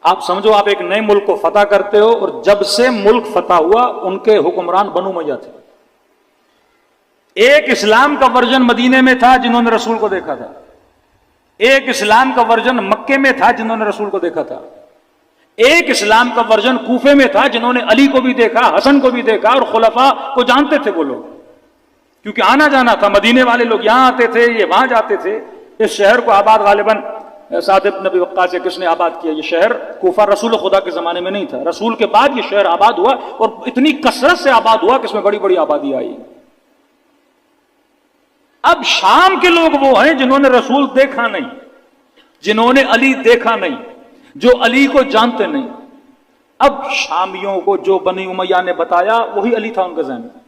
آپ سمجھو آپ ایک نئے ملک کو فتح کرتے ہو، اور جب سے ملک فتح ہوا ان کے حکمران بنو امیہ تھے. ایک اسلام کا ورژن مدینے میں تھا جنہوں نے رسول کو دیکھا تھا، ایک اسلام کا ورژن مکے میں تھا جنہوں نے رسول کو دیکھا تھا، ایک اسلام کا ورژن کوفے میں تھا جنہوں نے علی کو بھی دیکھا، حسن کو بھی دیکھا، اور خلفاء کو جانتے تھے وہ لوگ، کیونکہ آنا جانا تھا. مدینے والے لوگ یہاں آتے تھے، یہ وہاں جاتے تھے. اس شہر کو آباد غالباً سعد بن ابی وقاص سے کس نے آباد کیا؟ یہ شہر کوفہ رسول خدا کے زمانے میں نہیں تھا، رسول کے بعد یہ شہر آباد ہوا، اور اتنی کثرت سے آباد ہوا کہ اس میں بڑی بڑی آبادی آئی. اب شام کے لوگ وہ ہیں جنہوں نے رسول دیکھا نہیں، جنہوں نے علی دیکھا نہیں، جو علی کو جانتے نہیں. اب شامیوں کو جو بنی امیہ نے بتایا وہی علی تھا ان کے ذہن میں.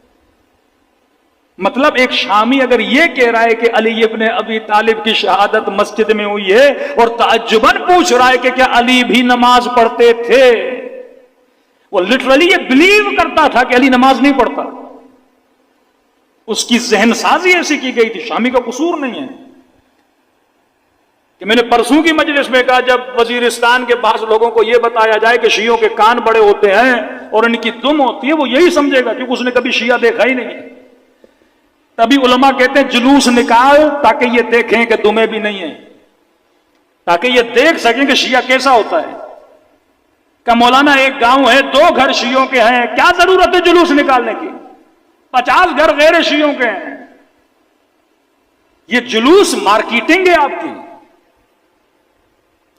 مطلب ایک شامی اگر یہ کہہ رہا ہے کہ علی ابن ابی طالب کی شہادت مسجد میں ہوئی ہے، اور تعجباً پوچھ رہا ہے کہ کیا علی بھی نماز پڑھتے تھے، وہ لٹرلی یہ بلیو کرتا تھا کہ علی نماز نہیں پڑھتا. اس کی ذہن سازی ایسی کی گئی تھی. شامی کا قصور نہیں ہے کہ میں نے پرسوں کی مجلس میں کہا، جب وزیرستان کے بعض لوگوں کو یہ بتایا جائے کہ شیعوں کے کان بڑے ہوتے ہیں اور ان کی دم ہوتی ہے، وہ یہی سمجھے گا کیونکہ اس نے کبھی شیعہ دیکھا ہی نہیں. تبھی علماء کہتے ہیں جلوس نکال تاکہ یہ دیکھیں کہ دمیں بھی نہیں ہیں، تاکہ یہ دیکھ سکیں کہ شیعہ کیسا ہوتا ہے. کہ مولانا ایک گاؤں ہے، 2 گھر شیعوں کے ہیں، کیا ضرورت ہے جلوس نکالنے کی؟ 50 گھر غیر شیعوں کے ہیں. یہ جلوس مارکیٹنگ ہے آپ کی،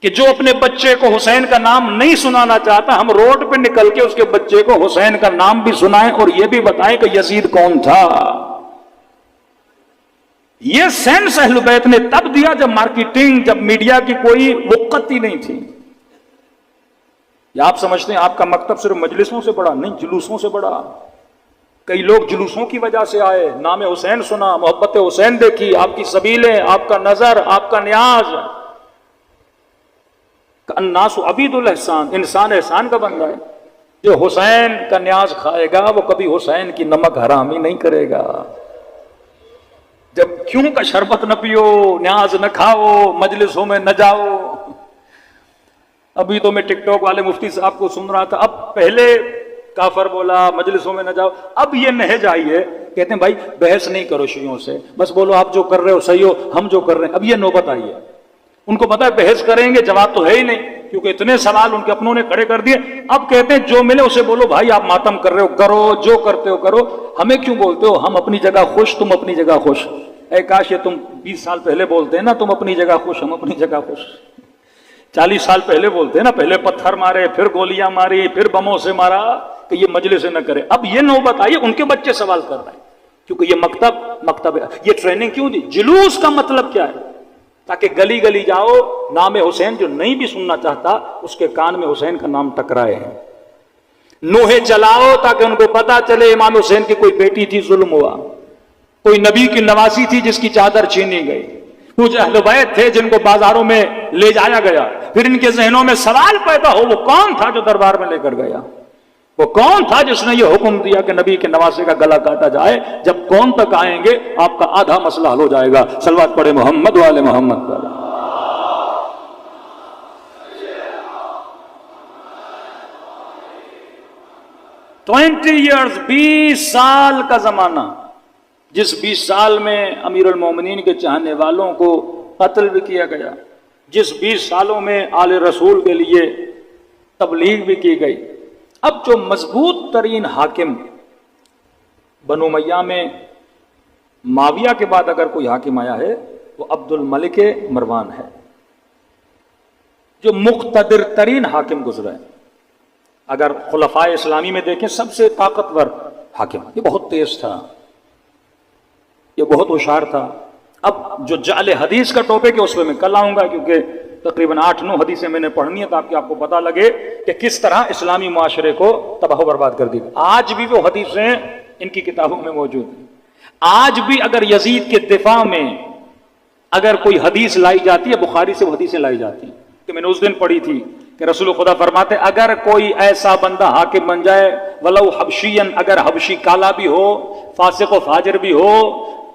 کہ جو اپنے بچے کو حسین کا نام نہیں سنانا چاہتا، ہم روڈ پہ نکل کے اس کے بچے کو حسین کا نام بھی سنائیں اور یہ بھی بتائیں کہ یزید کون تھا. یہ سینس اہل بیت نے تب دیا جب مارکیٹنگ، جب میڈیا کی کوئی وقت ہی نہیں تھی. یا آپ سمجھتے ہیں آپ کا مکتب صرف مجلسوں سے بڑا؟ نہیں، جلوسوں سے بڑا. کئی لوگ جلوسوں کی وجہ سے آئے، نام حسین سنا، محبت حسین دیکھی، آپ کی سبیلیں، آپ کا نظر، آپ کا نیاز. الناس عبید الاحسان، انسان احسان کا بندہ ہے. جو حسین کا نیاز کھائے گا وہ کبھی حسین کی نمک حرامی نہیں کرے گا. جب کیوں کا شربت نہ پیو، نیاز نہ کھاؤ، مجلسوں میں نہ جاؤ. ابھی تو میں ٹک ٹاک والے مفتی صاحب کو سن رہا تھا، اب پہلے کافر بولا، مجلسوں میں نہ جاؤ، اب یہ نہج آئی ہے، کہتے ہیں بھائی بحث نہیں کرو شیعوں سے، بس بولو آپ جو کر رہے ہو صحیح ہو، ہم جو کر رہے ہیں. اب یہ نوبت آئی ہے. ان کو پتا ہے بحث کریں گے جواب تو ہے ہی نہیں، کیونکہ اتنے سوال ان کے اپنوں نے کھڑے کر دیے. اب کہتے ہیں جو ملے اسے بولو بھائی آپ ماتم کر رہے ہو، کرو جو کرتے ہو کرو، ہمیں کیوں بولتے ہو؟ ہم اپنی جگہ خوش، تم اپنی جگہ خوش. اے کاش یہ تم 20 سال پہلے بولتے ہیں نا، تم اپنی جگہ خوش، ہم اپنی جگہ خوش. 40 سال پہلے بولتے ہیں نا، پہلے پتھر مارے، پھر گولیاں ماری، پھر بموں سے مارا کہ یہ مجلس نہ کرے. اب یہ نوبت آئی، ان کے بچے سوال کر رہے ہیں، کیونکہ یہ مکتب یہ ٹریننگ کیوں دی؟ جلوس کا مطلب کیا ہے؟ تاکہ گلی گلی جاؤ، نام حسین جو نہیں بھی سننا چاہتا اس کے کان میں حسین کا نام ٹکرائے. نوحے چلاؤ تاکہ ان کو پتا چلے امام حسین کی کوئی بیٹی تھی، ظلم ہوا، کوئی نبی کی نواسی تھی جس کی چادر چھینی گئی، کچھ اہل بیت تھے جن کو بازاروں میں لے جایا گیا. پھر ان کے ذہنوں میں سوال پیدا ہو، وہ کون تھا جو دربار میں لے کر گیا؟ وہ کون تھا جس نے یہ حکم دیا کہ نبی کے نواسے کا گلا کاٹا جائے؟ جب کون تک آئیں گے آپ کا آدھا مسئلہ حل ہو جائے گا. صلوات پڑھے محمد والے محمد پر. 20 years، 20 سال کا زمانہ، جس 20 سال میں امیر المومنین کے چاہنے والوں کو قتل بھی کیا گیا، جس 20 سالوں میں آل رسول کے لیے تبلیغ بھی کی گئی. اب جو مضبوط ترین حاکم بنو امیہ میں معاویہ کے بعد اگر کوئی حاکم آیا ہے وہ عبد الملک مروان ہے، جو مقتدر ترین حاکم گزرا ہے. اگر خلفائے اسلامی میں دیکھیں سب سے طاقتور حاکم، یہ بہت تیز تھا، یہ بہت ہوشیار تھا. اب جو جعل حدیث کا ٹاپک ہے اس پہ میں کل آؤں گا، کیونکہ تقریباً 8-9 حدیثیں میں نے پڑھنی ہے تاکہ آپ کو پتہ لگے کہ کس طرح اسلامی معاشرے کو تباہ و برباد کر دی. آج بھی وہ حدیثیں ان کی کتابوں میں موجود ہیں. آج بھی اگر یزید کے دفاع میں اگر کوئی حدیث لائی جاتی ہے، بخاری سے وہ حدیثیں لائی جاتی ہیں کہ میں نے اس دن پڑھی تھی کہ رسول خدا فرماتے اگر کوئی ایسا بندہ حاکم بن جائے ولو حبشین، اگر حبشی کالا بھی ہو، فاسق و فاجر بھی ہو،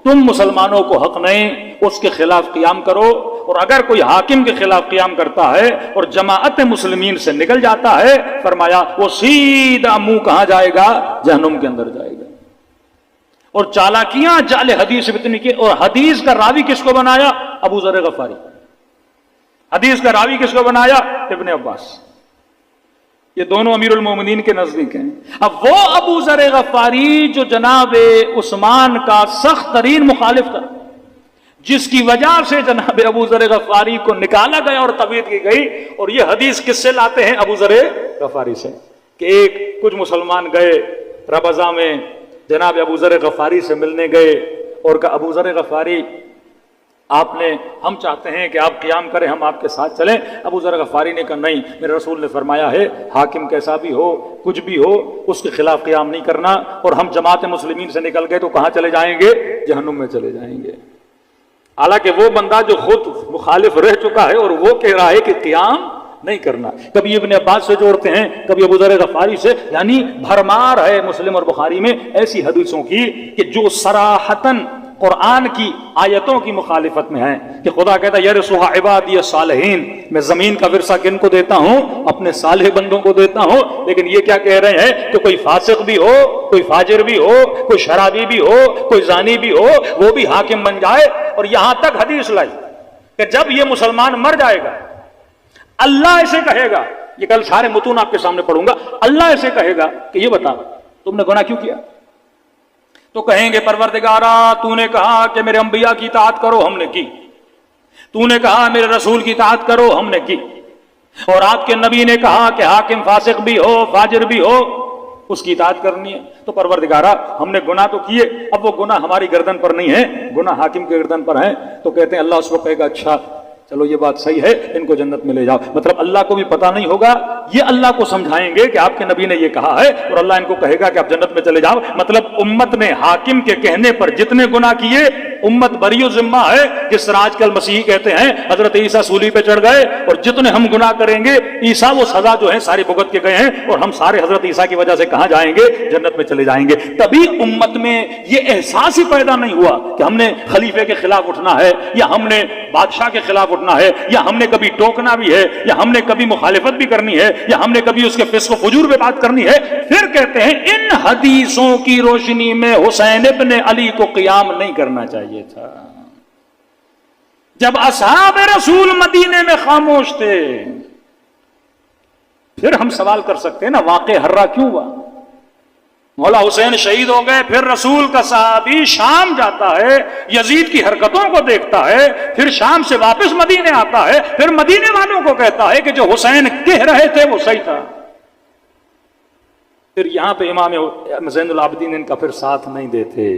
تم مسلمانوں کو حق نہیں اس کے خلاف قیام کرو، اور اگر کوئی حاکم کے خلاف قیام کرتا ہے اور جماعت مسلمین سے نکل جاتا ہے، فرمایا وہ سیدھا منہ کہاں جائے گا؟ جہنم کے اندر جائے گا۔ اور چالاکیاں جعل حدیث اتنی کی، اور حدیث کا راوی کس کو بنایا؟ ابو ذر غفاری۔ حدیث کا راوی کس کو بنایا؟ ابن عباس۔ یہ دونوں امیر المومنین کے نزدیک ہیں۔ اب وہ ابو ذر غفاری جو جناب عثمان کا سخت ترین مخالف تھا، جس کی وجہ سے جناب ابو ذر غفاری کو نکالا گیا اور تبعید کی گئی، اور یہ حدیث کس سے لاتے ہیں؟ ابو ذر غفاری سے، کہ کچھ مسلمان گئے ربضہ میں جناب ابو ذر غفاری سے ملنے گئے اور کہا ابو ذر غفاری ہم چاہتے ہیں کہ آپ قیام کریں، ہم آپ کے ساتھ چلیں۔ ابو ذر غفاری نے کہا نہیں، میرے رسول نے فرمایا ہے حاکم کیسا بھی ہو، کچھ بھی ہو، اس کے خلاف قیام نہیں کرنا، اور ہم جماعت مسلمین سے نکل گئے تو کہاں چلے جائیں گے؟ جہنم میں چلے جائیں گے۔ حالانکہ وہ بندہ جو خود مخالف رہ چکا ہے اور وہ کہہ رہا ہے کہ قیام نہیں کرنا۔ کبھی ابن عباس سے جوڑتے ہیں، کبھی ابو ذر غفاری سے، یعنی بھرمار ہے مسلم اور بخاری میں ایسی حدیثوں کی کہ جو صراحتاً قرآن کی آیتوں کی مخالفت میں ہیں، کہ خدا کہتا ہے یرثھا عبادی الصالحین، میں زمین کا ورثہ کن کو دیتا ہوں؟ اپنے صالح بندوں کو دیتا ہوں۔ لیکن یہ کیا کہہ رہے ہیں کہ کوئی فاسق بھی ہو، کوئی فاجر بھی ہو، کوئی شرابی بھی ہو، کوئی زانی بھی ہو، وہ بھی حاکم بن جائے۔ اور یہاں تک حدیث لائی کہ جب یہ مسلمان مر جائے گا، اللہ ایسے کہے گا، یہ کل سارے متون آپ کے سامنے پڑھوں گا، اللہ ایسے کہے گا کہ یہ بتا تم نے گناہ کیوں کیا؟ تو کہیں گے پروردگارا تو نے کہا کہ میرے انبیاء کی اطاعت کرو، ہم نے کی، تو نے کہا میرے رسول کی اطاعت کرو، ہم نے کی، اور آپ کے نبی نے کہا کہ حاکم فاسق بھی ہو، فاجر بھی ہو، اس کی اطاعت کرنی ہے۔ تو پروردگارا ہم نے گناہ تو کیے، اب وہ گناہ ہماری گردن پر نہیں ہے، گناہ حاکم کے گردن پر ہیں۔ تو کہتے ہیں اللہ اس کو کہے گا اچھا چلو یہ بات صحیح ہے، ان کو جنت میں لے جاؤ۔ مطلب اللہ کو بھی پتہ نہیں ہوگا، یہ اللہ کو سمجھائیں گے کہ آپ کے نبی نے یہ کہا ہے، اور اللہ ان کو کہے گا کہ آپ جنت میں چلے جاؤ۔ مطلب امت نے حاکم کے کہنے پر جتنے گناہ کیے امت بری و ذمہ ہے۔ جس طرح آج کل مسیحی کہتے ہیں حضرت عیسیٰ سولی پہ چڑھ گئے، اور جتنے ہم گناہ کریں گے عیسیٰ وہ سزا جو ہے ساری بھگت کے گئے ہیں، اور ہم سارے حضرت عیسیٰ کی وجہ سے کہاں جائیں گے؟ جنت میں چلے جائیں گے۔ تبھی امت میں یہ احساس ہی پیدا نہیں ہوا کہ ہم نے خلیفے کے خلاف اٹھنا ہے، یا ہم نے بادشاہ کے خلاف اٹھنا ہے، یا ہم نے کبھی ٹوکنا بھی ہے، یا ہم نے کبھی مخالفت بھی کرنی ہے، یا ہم نے کبھی اس کے فسق و فجور پہ بات کرنی ہے۔ پھر کہتے ہیں ان حدیثوں کی روشنی میں حسین ابن علی کو قیام نہیں کرنا چاہیے تھا۔ جب اصحاب رسول مدینے میں خاموش تھے، پھر ہم سوال کر سکتے ہیں نا واقع ہررا کیوں ہوا؟ مولا حسین شہید ہو گئے، پھر رسول کا صحابی شام جاتا ہے، یزید کی حرکتوں کو دیکھتا ہے، پھر شام سے واپس مدینے آتا ہے، پھر مدینے والوں کو کہتا ہے کہ جو حسین کہہ رہے تھے وہ صحیح تھا۔ پھر یہاں پہ امام زین العابدین ان کا پھر ساتھ نہیں دیتے۔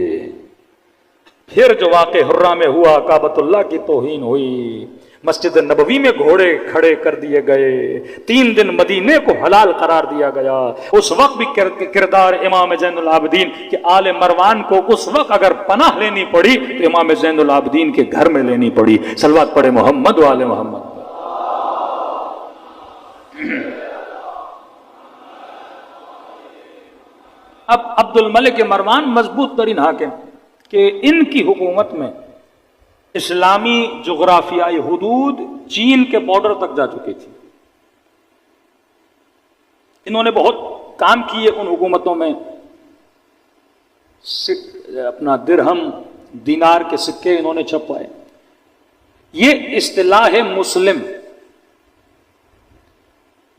پھر جو واقع حرہ میں ہوا، کعبۃ اللہ کی توہین ہوئی، مسجد نبوی میں گھوڑے کھڑے کر دیے گئے، 3 دن مدینے کو حلال قرار دیا گیا۔ اس وقت بھی کردار امام زین العابدین کہ آل مروان کو اس وقت اگر پناہ لینی پڑی تو امام زین العابدین کے گھر میں لینی پڑی۔ صلوات پڑھے محمد و آل محمد۔ اب عبد الملک مروان مضبوط ترین حاکم کہ ان کی حکومت میں اسلامی جغرافیائی حدود چین کے بارڈر تک جا چکی تھی۔ انہوں نے بہت کام کیے ان حکومتوں میں، اپنا درہم دینار کے سکے انہوں نے چھپوائے۔ یہ اصطلاح مسلم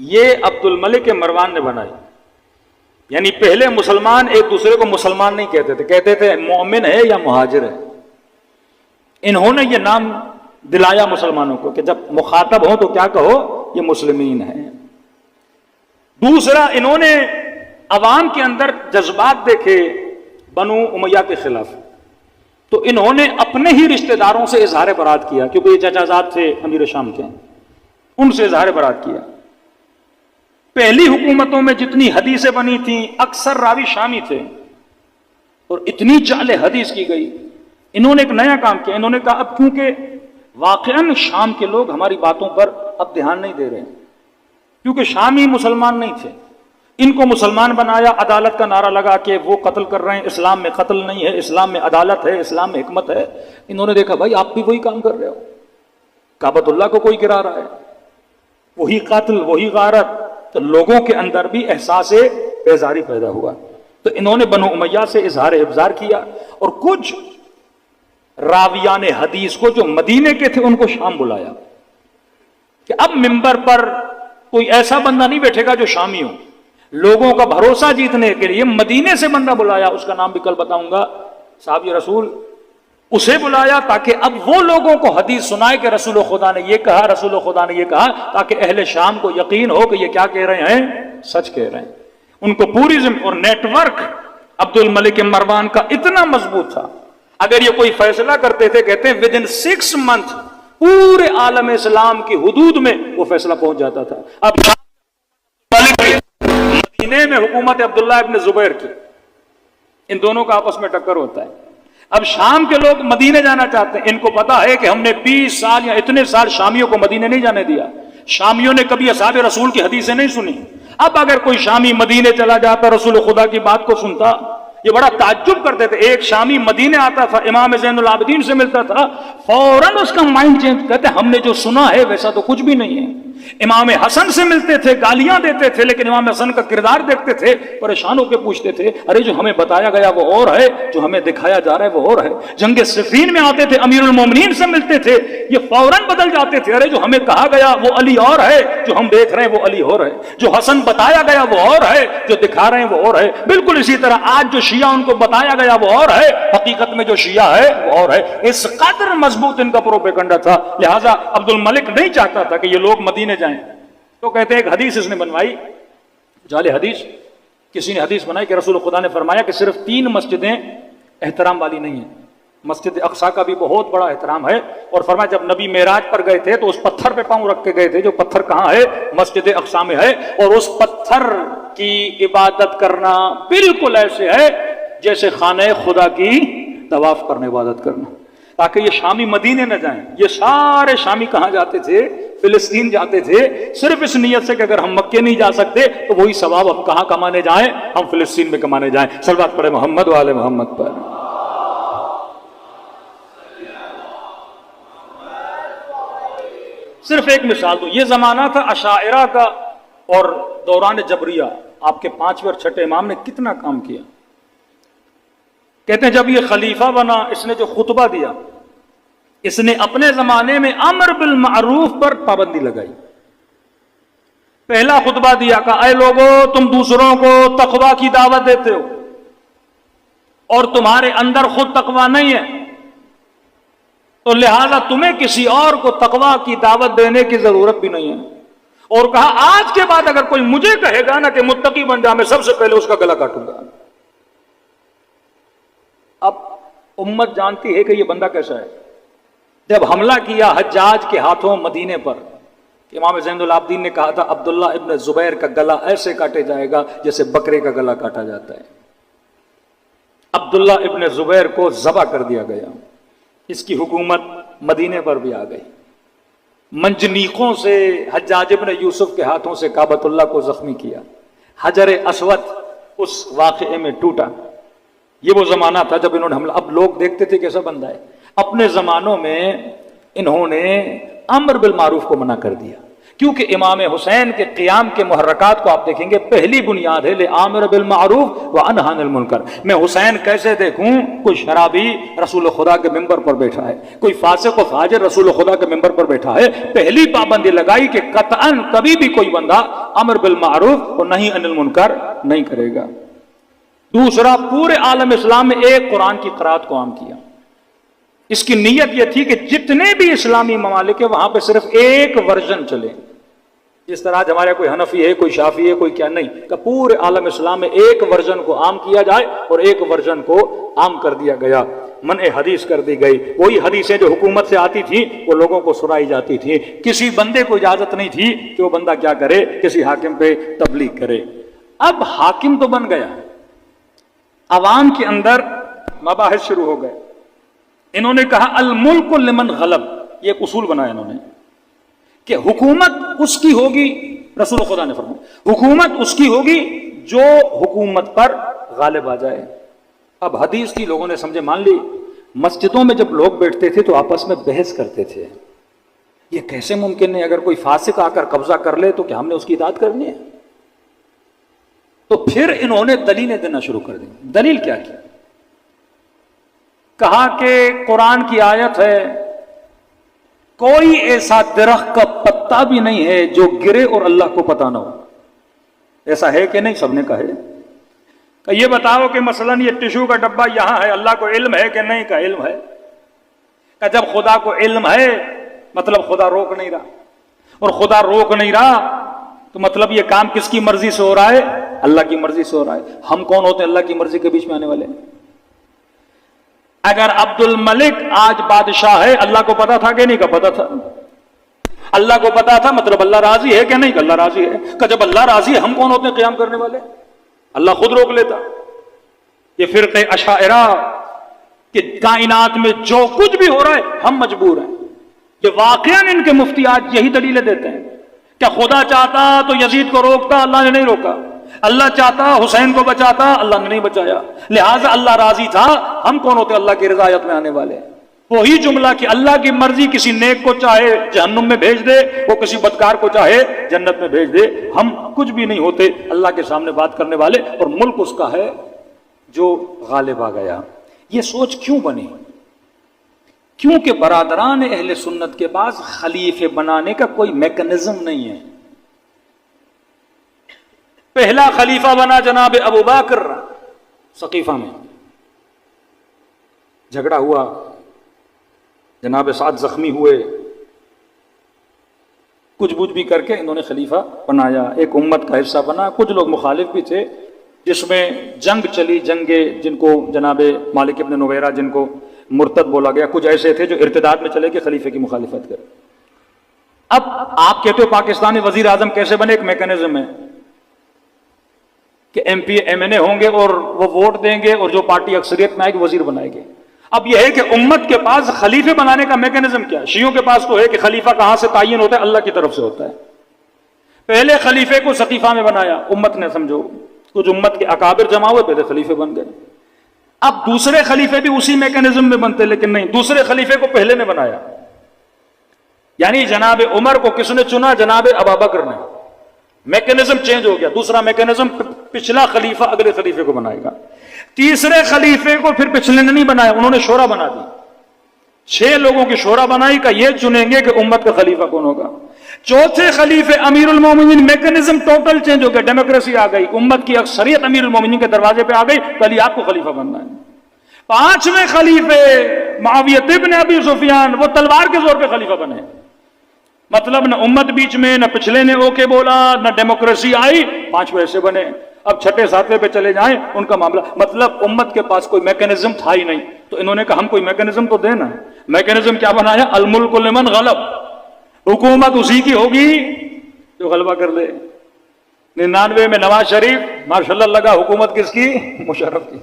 یہ عبد الملک مروان نے بنائی، یعنی پہلے مسلمان ایک دوسرے کو مسلمان نہیں کہتے تھے، کہتے تھے مومن ہے یا مہاجر ہے۔ انہوں نے یہ نام دلایا مسلمانوں کو کہ جب مخاطب ہوں تو کیا کہو، یہ مسلمین ہیں۔ دوسرا، انہوں نے عوام کے اندر جذبات دیکھے بنو امیہ کے خلاف، تو انہوں نے اپنے ہی رشتہ داروں سے اظہار برات کیا، کیونکہ یہ چچا زاد تھے امیر شام کے، ان سے اظہار برات کیا۔ پہلی حکومتوں میں جتنی حدیثیں بنی تھیں اکثر راوی شامی تھے، اور اتنی جعل حدیث کی گئی۔ انہوں نے ایک نیا کام کیا، انہوں نے کہا اب کیونکہ واقعاً شام کے لوگ ہماری باتوں پر اب دھیان نہیں دے رہے، کیونکہ شامی مسلمان نہیں تھے، ان کو مسلمان بنایا، عدالت کا نعرہ لگا کے وہ قتل کر رہے ہیں، اسلام میں قتل نہیں ہے، اسلام میں عدالت ہے، اسلام میں حکمت ہے۔ انہوں نے دیکھا بھائی آپ بھی وہی کام کر رہے ہو، کعبۃ اللہ کو کوئی گرا رہا ہے، وہی قتل، وہی غارت، تو لوگوں کے اندر بھی احساس بیزاری پیدا ہوا۔ تو انہوں نے بنو امیہ سے اظہار ابزار کیا، اور کچھ راویان حدیث کو جو مدینے کے تھے ان کو شام بلایا کہ اب ممبر پر کوئی ایسا بندہ نہیں بیٹھے گا جو شامی ہو۔ لوگوں کا بھروسہ جیتنے کے لیے مدینے سے بندہ بلایا، اس کا نام بھی کل بتاؤں گا، صحابی رسول، اسے بلایا تاکہ اب وہ لوگوں کو حدیث سنائے کہ رسول خدا نے یہ کہا، رسول خدا نے یہ کہا، تاکہ اہل شام کو یقین ہو کہ یہ کیا کہہ رہے ہیں، سچ کہہ رہے ہیں۔ ان کو پوری اور نیٹ ورک عبد الملک مروان کا اتنا مضبوط تھا، اگر یہ کوئی فیصلہ کرتے تھے، کہتے ہیں ودن 6 months پورے عالم اسلام کی حدود میں وہ فیصلہ پہنچ جاتا تھا۔ اب مدینے میں حکومت عبداللہ ابن زبیر کی، ان دونوں کا آپس میں ٹکر ہوتا ہے۔ اب شام کے لوگ مدینے جانا چاہتے ہیں، ان کو پتا ہے کہ ہم نے 20 سال یا اتنے سال شامیوں کو مدینے نہیں جانے دیا، شامیوں نے کبھی اصحاب رسول کی حدیثیں نہیں سنی۔ اب اگر کوئی شامی مدینے چلا جاتا، رسول خدا کی بات کو سنتا، یہ بڑا تعجب کرتے تھے۔ ایک شامی مدینے آتا تھا، امام زین العابدین سے ملتا تھا، فوراً اس کا مائنڈ چینج کرتے، ہم نے جو سنا ہے ویسا تو کچھ بھی نہیں ہے۔ امام حسن سے ملتے تھے، گالیاں دیتے تھے، لیکن امام حسن کا کردار دیکھتے تھے، پریشان ہو کے پوچھتے تھے، ارے جو ہمیں بتایا گیا وہ اور ہے، جو ہمیں دکھایا جا رہا ہے وہ اور ہے۔ جنگ صفین میں آتے تھے، امیر المومنین سے ملتے تھے، یہ فوراً بدل جاتے تھے، ارے جو ہمیں کہا گیا وہ علی اور ہے، جو ہم دیکھ رہے ہیں وہ علی اور ہے، جو حسن بتایا گیا وہ اور ہے، جو دکھا رہے ہیں وہ اور ہے۔ بالکل اسی طرح آج جو شیعہ ان کو بتایا گیا وہ اور ہے، حقیقت میں جو شیعہ ہے وہ اور ہے۔ اس قدر مضبوط ان کا پروپیگنڈا تھا، لہٰذا عبد الملک نہیں چاہتا تھا کہ یہ لوگ مدینے جائیں۔ تو کہتے ہیں ایک حدیث اس نے بنوائی، جعلی حدیث، کسی نے حدیث بنائی کہ رسول خدا نے فرمایا کہ صرف 3 مسجدیں احترام والی نہیں ہیں، مسجد اقصیٰ کا بھی بہت بڑا احترام ہے، اور فرمایا جب نبی معراج پر گئے تھے تو اس پتھر پہ پاؤں رکھ کے گئے تھے، جو پتھر کہاں ہے، مسجد اقصیٰ میں ہے، اور اس پتھر کی عبادت کرنا بالکل ایسے ہے جیسے خانہ خدا کی طواف کرنے عبادت کرنا، تاکہ یہ شامی مدینے نہ جائیں۔ یہ سارے شامی کہاں جاتے تھے؟ فلسطین جاتے تھے، صرف اس نیت سے کہ اگر ہم مکے نہیں جا سکتے تو وہی ثواب ہم کہاں کمانے جائیں؟ ہم فلسطین میں کمانے جائیں۔ صلوات پڑھے محمد و آل محمد پر۔ صرف ایک مثال دو، یہ زمانہ تھا اشاعرہ کا اور دوران جبریہ، آپ کے 5ویں اور 6ٹھے امام نے کتنا کام کیا۔ کہتے ہیں جب یہ خلیفہ بنا، اس نے جو خطبہ دیا، اس نے اپنے زمانے میں امر بالمعروف پر پابندی لگائی۔ پہلا خطبہ دیا کہ اے لوگو، تم دوسروں کو تقوی کی دعوت دیتے ہو اور تمہارے اندر خود تقوی نہیں ہے، تو لہذا تمہیں کسی اور کو تقوی کی دعوت دینے کی ضرورت بھی نہیں ہے۔ اور کہا آج کے بعد اگر کوئی مجھے کہے گا نا کہ متقی بن جا، میں سب سے پہلے اس کا گلا کاٹوں گا۔ اب امت جانتی ہے کہ یہ بندہ کیسا ہے۔ جب حملہ کیا حجاج کے ہاتھوں مدینے پر، امام زین العابدین نے کہا تھا عبداللہ ابن زبیر کا گلا ایسے کاٹے جائے گا جیسے بکرے کا گلا کاٹا جاتا ہے۔ عبداللہ ابن زبیر کو ذبح کر دیا گیا، اس کی حکومت مدینے پر بھی آ گئی۔ منجنیقوں سے حجاج ابن یوسف کے ہاتھوں سے کعبۃ اللہ کو زخمی کیا، حجر اسود اس واقعے میں ٹوٹا۔ یہ وہ زمانہ تھا جب انہوں نے حملہ، اب لوگ دیکھتے تھے کیسا بندہ ہے۔ اپنے زمانوں میں انہوں نے امر بالمعروف کو منع کر دیا، کیونکہ امام حسین کے قیام کے محرکات کو آپ دیکھیں گے، پہلی بنیاد ہے لِآمِرَ بِالْمَعْرُوفِ وَأَنْهَى عَنِ الْمُنْكَرِ۔ میں حسین کیسے دیکھوں؟ کوئی شرابی رسول خدا کے ممبر پر بیٹھا ہے، کوئی فاسق و فاجر رسول خدا کے ممبر پر بیٹھا ہے، پہلی پابندی لگائی کہ قطعاً کبھی بھی کوئی بندہ امر بالمعروف اور نہی عن المنکر نہیں کرے گا۔ دوسرا، پورے عالم اسلام میں ایک قرآن کی قرات کو عام کیا۔ اس کی نیت یہ تھی کہ جتنے بھی اسلامی ممالک ہیں وہاں پہ صرف ایک ورژن چلے، جس طرح آج ہمارے کوئی حنفی ہے، کوئی شافعی ہے، کوئی کیا نہیں، کہ پورے عالم اسلام میں ایک ورژن کو عام کیا جائے، اور ایک ورژن کو عام کر دیا گیا، منع حدیث کر دی گئی۔ وہی حدیثیں جو حکومت سے آتی تھی وہ لوگوں کو سنائی جاتی تھی، کسی بندے کو اجازت نہیں تھی کہ وہ بندہ کیا کرے، کسی حاکم پہ تبلیغ کرے۔ اب حاکم تو بن گیا، عوام کے اندر مباحث شروع ہو گئے۔ انہوں نے کہا الملک لمن غلب، یہ ایک اصول بنایا انہوں نے کہ حکومت اس کی ہوگی رسول خدا نے فرمایا حکومت اس کی ہوگی جو حکومت پر غالب آ جائے. اب حدیث کی لوگوں نے سمجھے مان لی. مسجدوں میں جب لوگ بیٹھتے تھے تو آپس میں بحث کرتے تھے, یہ کیسے ممکن ہے اگر کوئی فاسق آ کر قبضہ کر لے تو کیا ہم نے اس کی اطاعت کرنی ہے؟ تو پھر انہوں نے دلیلیں دینا شروع کر دی. دلیل کیا کی؟ کہا کہ قرآن کی آیت ہے کوئی ایسا درخت کا پتا بھی نہیں ہے جو گرے اور اللہ کو پتہ نہ ہو. ایسا ہے کہ نہیں؟ سب نے کہا ہے. کہ یہ بتاؤ کہ مثلا یہ ٹشو کا ڈبہ یہاں ہے, اللہ کو علم ہے کہ نہیں؟ کا علم ہے. کہ جب خدا کو علم ہے مطلب خدا روک نہیں رہا, اور خدا روک نہیں رہا تو مطلب یہ کام کس کی مرضی سے ہو رہا ہے؟ اللہ کی مرضی سے ہو رہا ہے. ہم کون ہوتے ہیں اللہ کی مرضی کے بیچ میں آنے والے؟ اگر عبد الملک آج بادشاہ ہے, اللہ کو پتا تھا کہ نہیں؟ کا پتا تھا. اللہ کو پتا تھا مطلب اللہ راضی ہے کہ نہیں؟ کہ اللہ راضی ہے. کہ جب اللہ راضی ہے ہم کون ہوتے ہیں قیام کرنے والے؟ اللہ خود روک لیتا. یہ فرقہ اشاعرہ کہ کائنات میں جو کچھ بھی ہو رہا ہے ہم مجبور ہیں, یہ واقعاً ان کے مفتی آج یہی دلیلیں دیتے ہیں. کیا خدا چاہتا تو یزید کو روکتا؟ اللہ نے نہیں روکا. اللہ چاہتا حسین کو بچاتا؟ اللہ نے نہیں بچایا. لہٰذا اللہ راضی تھا, ہم کون ہوتے اللہ کی رضایت میں آنے والے؟ وہی جملہ کہ اللہ کی مرضی کسی نیک کو چاہے جہنم میں بھیج دے, وہ کسی بدکار کو چاہے جنت میں بھیج دے. ہم کچھ بھی نہیں ہوتے اللہ کے سامنے بات کرنے والے, اور ملک اس کا ہے جو غالب آ گیا. یہ سوچ کیوں بنی؟ کیونکہ برادران اہل سنت کے پاس خلیفے بنانے کا کوئی میکنزم نہیں ہے. پہلا خلیفہ بنا جناب ابو بکر. ثقیفہ میں جھگڑا ہوا, جناب سعد زخمی ہوئے, کچھ بوجھ بھی کر کے انہوں نے خلیفہ بنایا, ایک امت کا حصہ بنا. کچھ لوگ مخالف بھی تھے, جس میں جنگ چلی, جنگیں جن کو جناب مالک ابن نویرہ جن کو مرتد بولا گیا, کچھ ایسے تھے جو ارتداد میں چلے کہ خلیفے کی مخالفت کرے. اب آپ کہتے ہو پاکستانی وزیر اعظم کیسے بنے؟ ایک میکنزم ہے کہ ایم پی ایم این اے ہوں گے اور وہ ووٹ دیں گے, اور جو پارٹی اکثریت میں آئے گی وزیر بنائے گے. اب یہ ہے کہ امت کے پاس خلیفے بنانے کا میکنزم کیا ہے؟ شیعوں کے پاس تو ہے کہ خلیفہ کہاں سے تعین ہوتا ہے؟ اللہ کی طرف سے ہوتا ہے. پہلے خلیفے کو ثقیفہ میں بنایا امت نے, سمجھو کچھ امت کے اکابر جمع ہوئے, پہلے خلیفے بن گئے. اب دوسرے خلیفے بھی اسی میکنزم میں بنتے, لیکن نہیں, دوسرے خلیفے کو پہلے نے بنایا. یعنی جناب عمر کو کس نے چنا؟ جناب ابوبکر نے. میکنزم چینج ہو گیا, دوسرا میکنزم پچھلا خلیفہ اگلے خلیفے کو بنائے گا. تیسرے خلیفے کو پھر پچھلے نے نہیں بنایا, انہوں نے شورا بنا دی. 6 لوگوں کی شورا بنائی کا یہ چنیں گے کہ امت کا خلیفہ کون ہوگا. چوتھے خلیفے امیر المومنین, میکنزم ٹوٹل چینج ہو گیا, ڈیموکریسی آ گئی, امت کی اکثریت امیر المومنین کے دروازے پہ آ گئی, پہلے آپ کو خلیفہ بننا ہے. 5ویں خلیفے معاویہ ابن ابی سفیان, وہ تلوار کے زور پہ خلیفہ بنے. مطلب نہ امت بیچ میں, نہ پچھلے نے اوکے بولا, نہ ڈیموکریسی آئی, 5 ایسے بنے. اب 6 7 پہ چلے جائیں ان کا معاملہ, مطلب امت کے پاس کوئی میکنزم تھا ہی نہیں. تو انہوں نے کہا ہم کوئی میکنزم تو دینا. میکنزم کیا بنایا؟ الملک لمن غلب, حکومت اسی کی ہوگی جو غلبہ کر لے. 99 میں نواز شریف ماشاءاللہ لگا, حکومت کس کی؟ مشرف کی.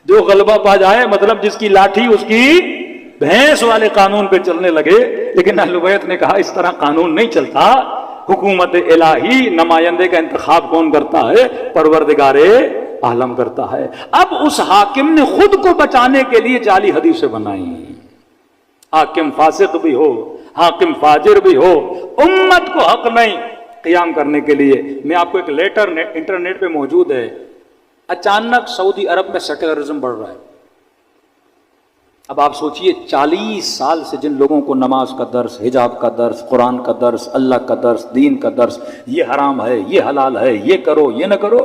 جو غلبہ پا جائے, مطلب جس کی لاٹھی اس کی بھینس والے قانون پہ چلنے لگے. لیکن اہل بیت نے کہا اس طرح قانون نہیں چلتا, حکومت الہی نمائندے کا انتخاب کون کرتا ہے؟ پروردگار عالم کرتا ہے. اب اس حاکم نے خود کو بچانے کے لیے جعلی حدیثیں بنائی. حاکم فاسق بھی ہو, حاکم فاجر بھی ہو, امت کو حق نہیں قیام کرنے کے لیے. میں آپ کو ایک لیٹر انٹرنیٹ پہ موجود ہے. اچانک سعودی عرب میں سیکولرزم بڑھ رہا ہے. اب آپ سوچئے 40 سال سے جن لوگوں کو نماز کا درس, حجاب کا درس, قرآن کا درس, اللہ کا درس, دین کا درس, یہ حرام ہے, یہ حلال ہے, یہ کرو, یہ نہ کرو,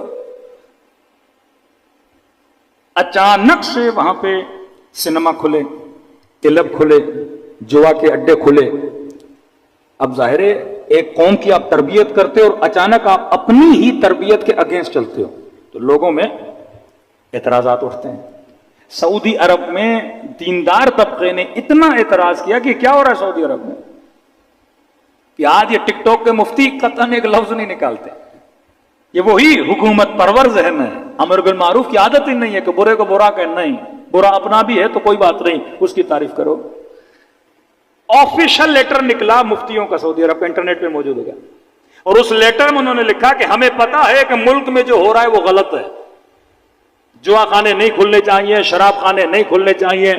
اچانک سے وہاں پہ سنیما کھلے, کلب کھلے, جوا کے اڈے کھلے. اب ظاہر ہے ایک قوم کی آپ تربیت کرتے اور اچانک آپ اپنی ہی تربیت کے اگینسٹ چلتے ہو تو لوگوں میں اعتراضات اٹھتے ہیں. سعودی عرب میں دیندار طبقے نے اتنا اعتراض کیا کہ کیا ہو رہا ہے سعودی عرب میں کہ آج یہ ٹک ٹاک کے مفتی قطعاً ایک لفظ نہیں نکالتے. یہ وہی حکومت پرور ذہن ہے, امر بالمعروف کی عادت ہی نہیں ہے کہ برے کو برا کہنا, نہیں, برا اپنا بھی ہے تو کوئی بات نہیں, اس کی تعریف کرو. آفیشل لیٹر نکلا مفتیوں کا سعودی عرب کا, انٹرنیٹ پہ موجود ہوگا. اور اس لیٹر میں انہوں نے لکھا کہ ہمیں پتا ہے کہ ملک میں جو ہو رہا ہے وہ غلط ہے، جوا خانے نہیں کھلنے چاہیے، شراب خانے نہیں کھلنے چاہیے،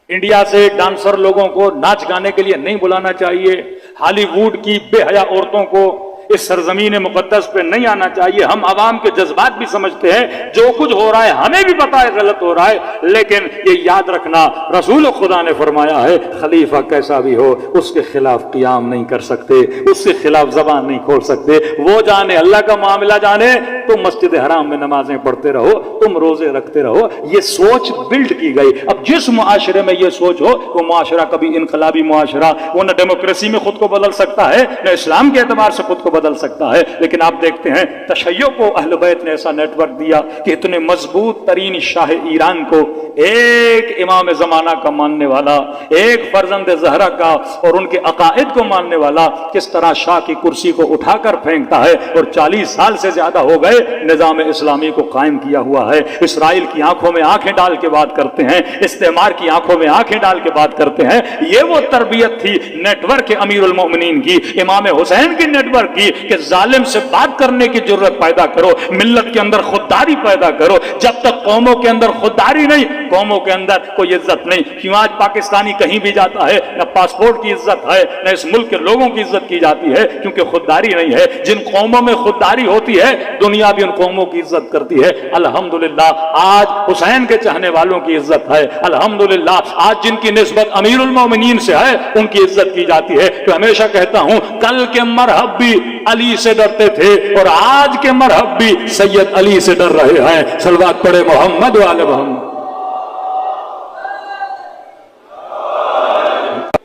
انڈیا سے ڈانسر لوگوں کو ناچ گانے کے لیے نہیں بلانا چاہیے، ہالی ووڈ کی بے حیا عورتوں کو اس سرزمین مقدس پہ نہیں آنا چاہیے۔ ہم عوام کے جذبات بھی سمجھتے ہیں، جو کچھ ہو رہا ہے ہمیں بھی پتا ہے غلط ہو رہا ہے، لیکن یہ یاد رکھنا رسول خدا نے فرمایا ہے خلیفہ کیسا بھی ہو اس کے خلاف قیام نہیں کر سکتے، اس کے خلاف زبان نہیں کھول سکتے۔ وہ جانے، اللہ کا معاملہ جانے، تم مسجد حرام میں نمازیں پڑھتے رہو، تم روزے رکھتے رہو۔ یہ سوچ بلڈ کی گئی۔ اب جس معاشرے میں یہ سوچ ہو وہ معاشرہ کبھی انقلابی معاشرہ، وہ نہ ڈیموکریسی میں خود کو بدل سکتا ہے نہ اسلام کے اعتبار سے خود کو بدل سکتا ہے۔ لیکن آپ دیکھتے ہیں تشیع کو اہل بیت نے ایسا نیٹ ورک دیا کہ اتنے مضبوط ترین شاہ ایران کو ایک امام زمانہ کا ماننے والا، ایک فرزند زہرا کا اور ان کے عقائد کو ماننے والا کس طرح شاہ کی کرسی کو اٹھا کر پھینکتا ہے، اور 40 سال سے زیادہ ہو گئے نظام اسلامی کو قائم کیا ہوا ہے۔ اسرائیل کی آنکھوں میں آنکھیں ڈال کے بات کرتے ہیں، استعمار کی آنکھوں میں آنکھیں ڈال کے بات کرتے ہیں۔ یہ وہ تربیت تھی نیٹ ورک امیر المومنین کی، امام حسین کی نیٹ ورک کی کہ ظالم سے بات کرنے کی جرت پیدا کرو، ملت کے اندر خودداری پیدا کرو۔ جب تک قوموں کے اندر خودداری نہیں، قوموں کے اندر کوئی عزت نہیں۔ کیوں آج پاکستانی کہیں بھی جاتا ہے نہ پاسپورٹ کی عزت ہے نہ اس ملک کے لوگوں کی عزت کی جاتی ہے، کیونکہ خودداری نہیں ہے۔ جن قوموں میں خودداری ہوتی ہے دنیا بھی ان قوموں کی عزت کرتی ہے۔ الحمدللہ آج حسین کے چاہنے والوں کی عزت ہے، الحمدللہ آج جن کی نسبت امیر المومنین سے ہے ان کی عزت کی جاتی ہے۔ تو ہمیشہ کہتا ہوں کل کے مرحب بھی علی سے ڈرتے تھے اور آج کے مرحب بھی سید علی سے ڈر رہے ہیں۔ صلوات پڑھے محمد و آل محمد۔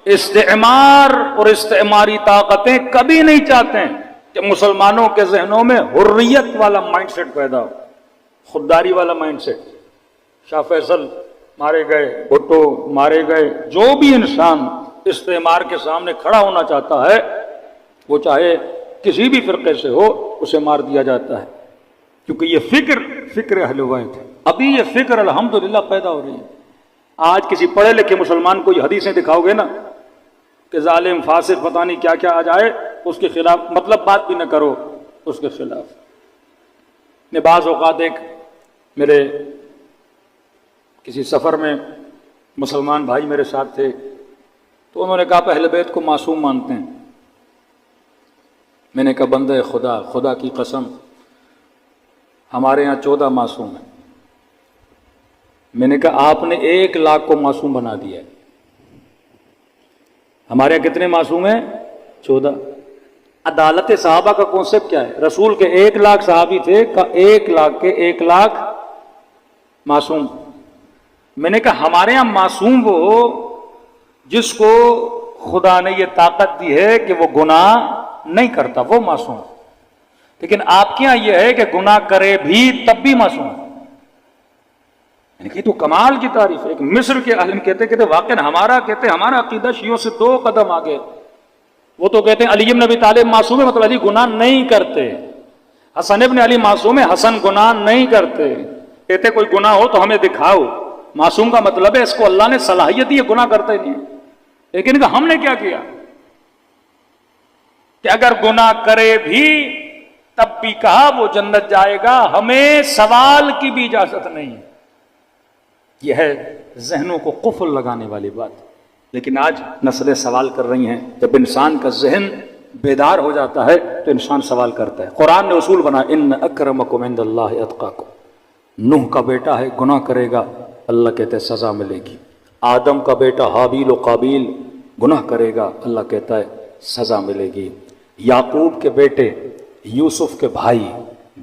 استعمار اور استعماری طاقتیں کبھی نہیں چاہتے ہیں کہ مسلمانوں کے ذہنوں میں حریت والا مائنڈ سیٹ پیدا ہو، خودداری والا مائنڈ سیٹ۔ شاہ فیصل مارے گئے، بھٹو مارے گئے، جو بھی انسان استعمار کے سامنے کھڑا ہونا چاہتا ہے وہ چاہے کسی بھی فرقے سے ہو اسے مار دیا جاتا ہے، کیونکہ یہ فکر اہل بیت ہے۔ ابھی یہ فکر الحمدللہ پیدا ہو رہی ہے۔ آج کسی پڑھے لکھے مسلمان کو یہ حدیثیں دکھاؤ گے نا کہ ظالم فاسق پتہ نہیں کیا کیا آ جائے، اس کے خلاف مطلب بات بھی نہ کرو اس کے خلاف۔ میں بعض اوقات ایک میرے کسی سفر میں مسلمان بھائی میرے ساتھ تھے، تو انہوں نے کہا اہل بیت کو معصوم مانتے ہیں۔ میں نے کہا بندہ خدا کی قسم ہمارے ہاں 14 معصوم ہیں۔ میں نے کہا آپ نے 1 لاکھ کو معصوم بنا دیا ہے۔ ہمارے یہاں کتنے معصوم ہیں؟ 14۔ عدالت صحابہ کا کانسیپٹ کیا ہے؟ رسول کے 1 لاکھ صحابی تھے، کا 1 لاکھ کے 1 لاکھ معصوم۔ میں نے کہا ہمارے ہاں معصوم وہ جس کو خدا نے یہ طاقت دی ہے کہ وہ گناہ نہیں کرتا، وہ معصوم۔ لیکن آپ کے ہاں یہ ہے کہ گناہ کرے بھی تب بھی معصوم ہے۔ تو کمال کی تعریف ہے۔ ایک مصر کے عالم کہتے واقعا ہمارا عقیدہ شیعوں سے 2 قدم آگے۔ وہ تو کہتے ہیں علی بن ابی طالب معصوم ہے، مطلب علی گناہ نہیں کرتے۔ حسن ابن علی معصوم ہے، حسن گناہ نہیں کرتے۔ کہتے کوئی گناہ ہو تو ہمیں دکھاؤ۔ معصوم کا مطلب ہے اس کو اللہ نے صلاحیت دی، گناہ کرتے نہیں۔ لیکن ہم نے کیا کیا کہ اگر گناہ کرے بھی تب بھی کہا وہ جنت جائے گا، ہمیں سوال کی بھی اجازت نہیں۔ یہ ہے ذہنوں کو قفل لگانے والی بات۔ لیکن آج نسلیں سوال کر رہی ہیں۔ جب انسان کا ذہن بیدار ہو جاتا ہے تو انسان سوال کرتا ہے۔ قرآن نے اصول بنا ان اکرمکم عند اللہ اتقاکم۔ نوح کا بیٹا ہے، گناہ کرے گا، اللہ کہتے ہیں سزا ملے گی۔ آدم کا بیٹا حابیل و قابیل گناہ کرے گا، اللہ کہتا ہے سزا ملے گی۔ یعقوب کے بیٹے یوسف کے بھائی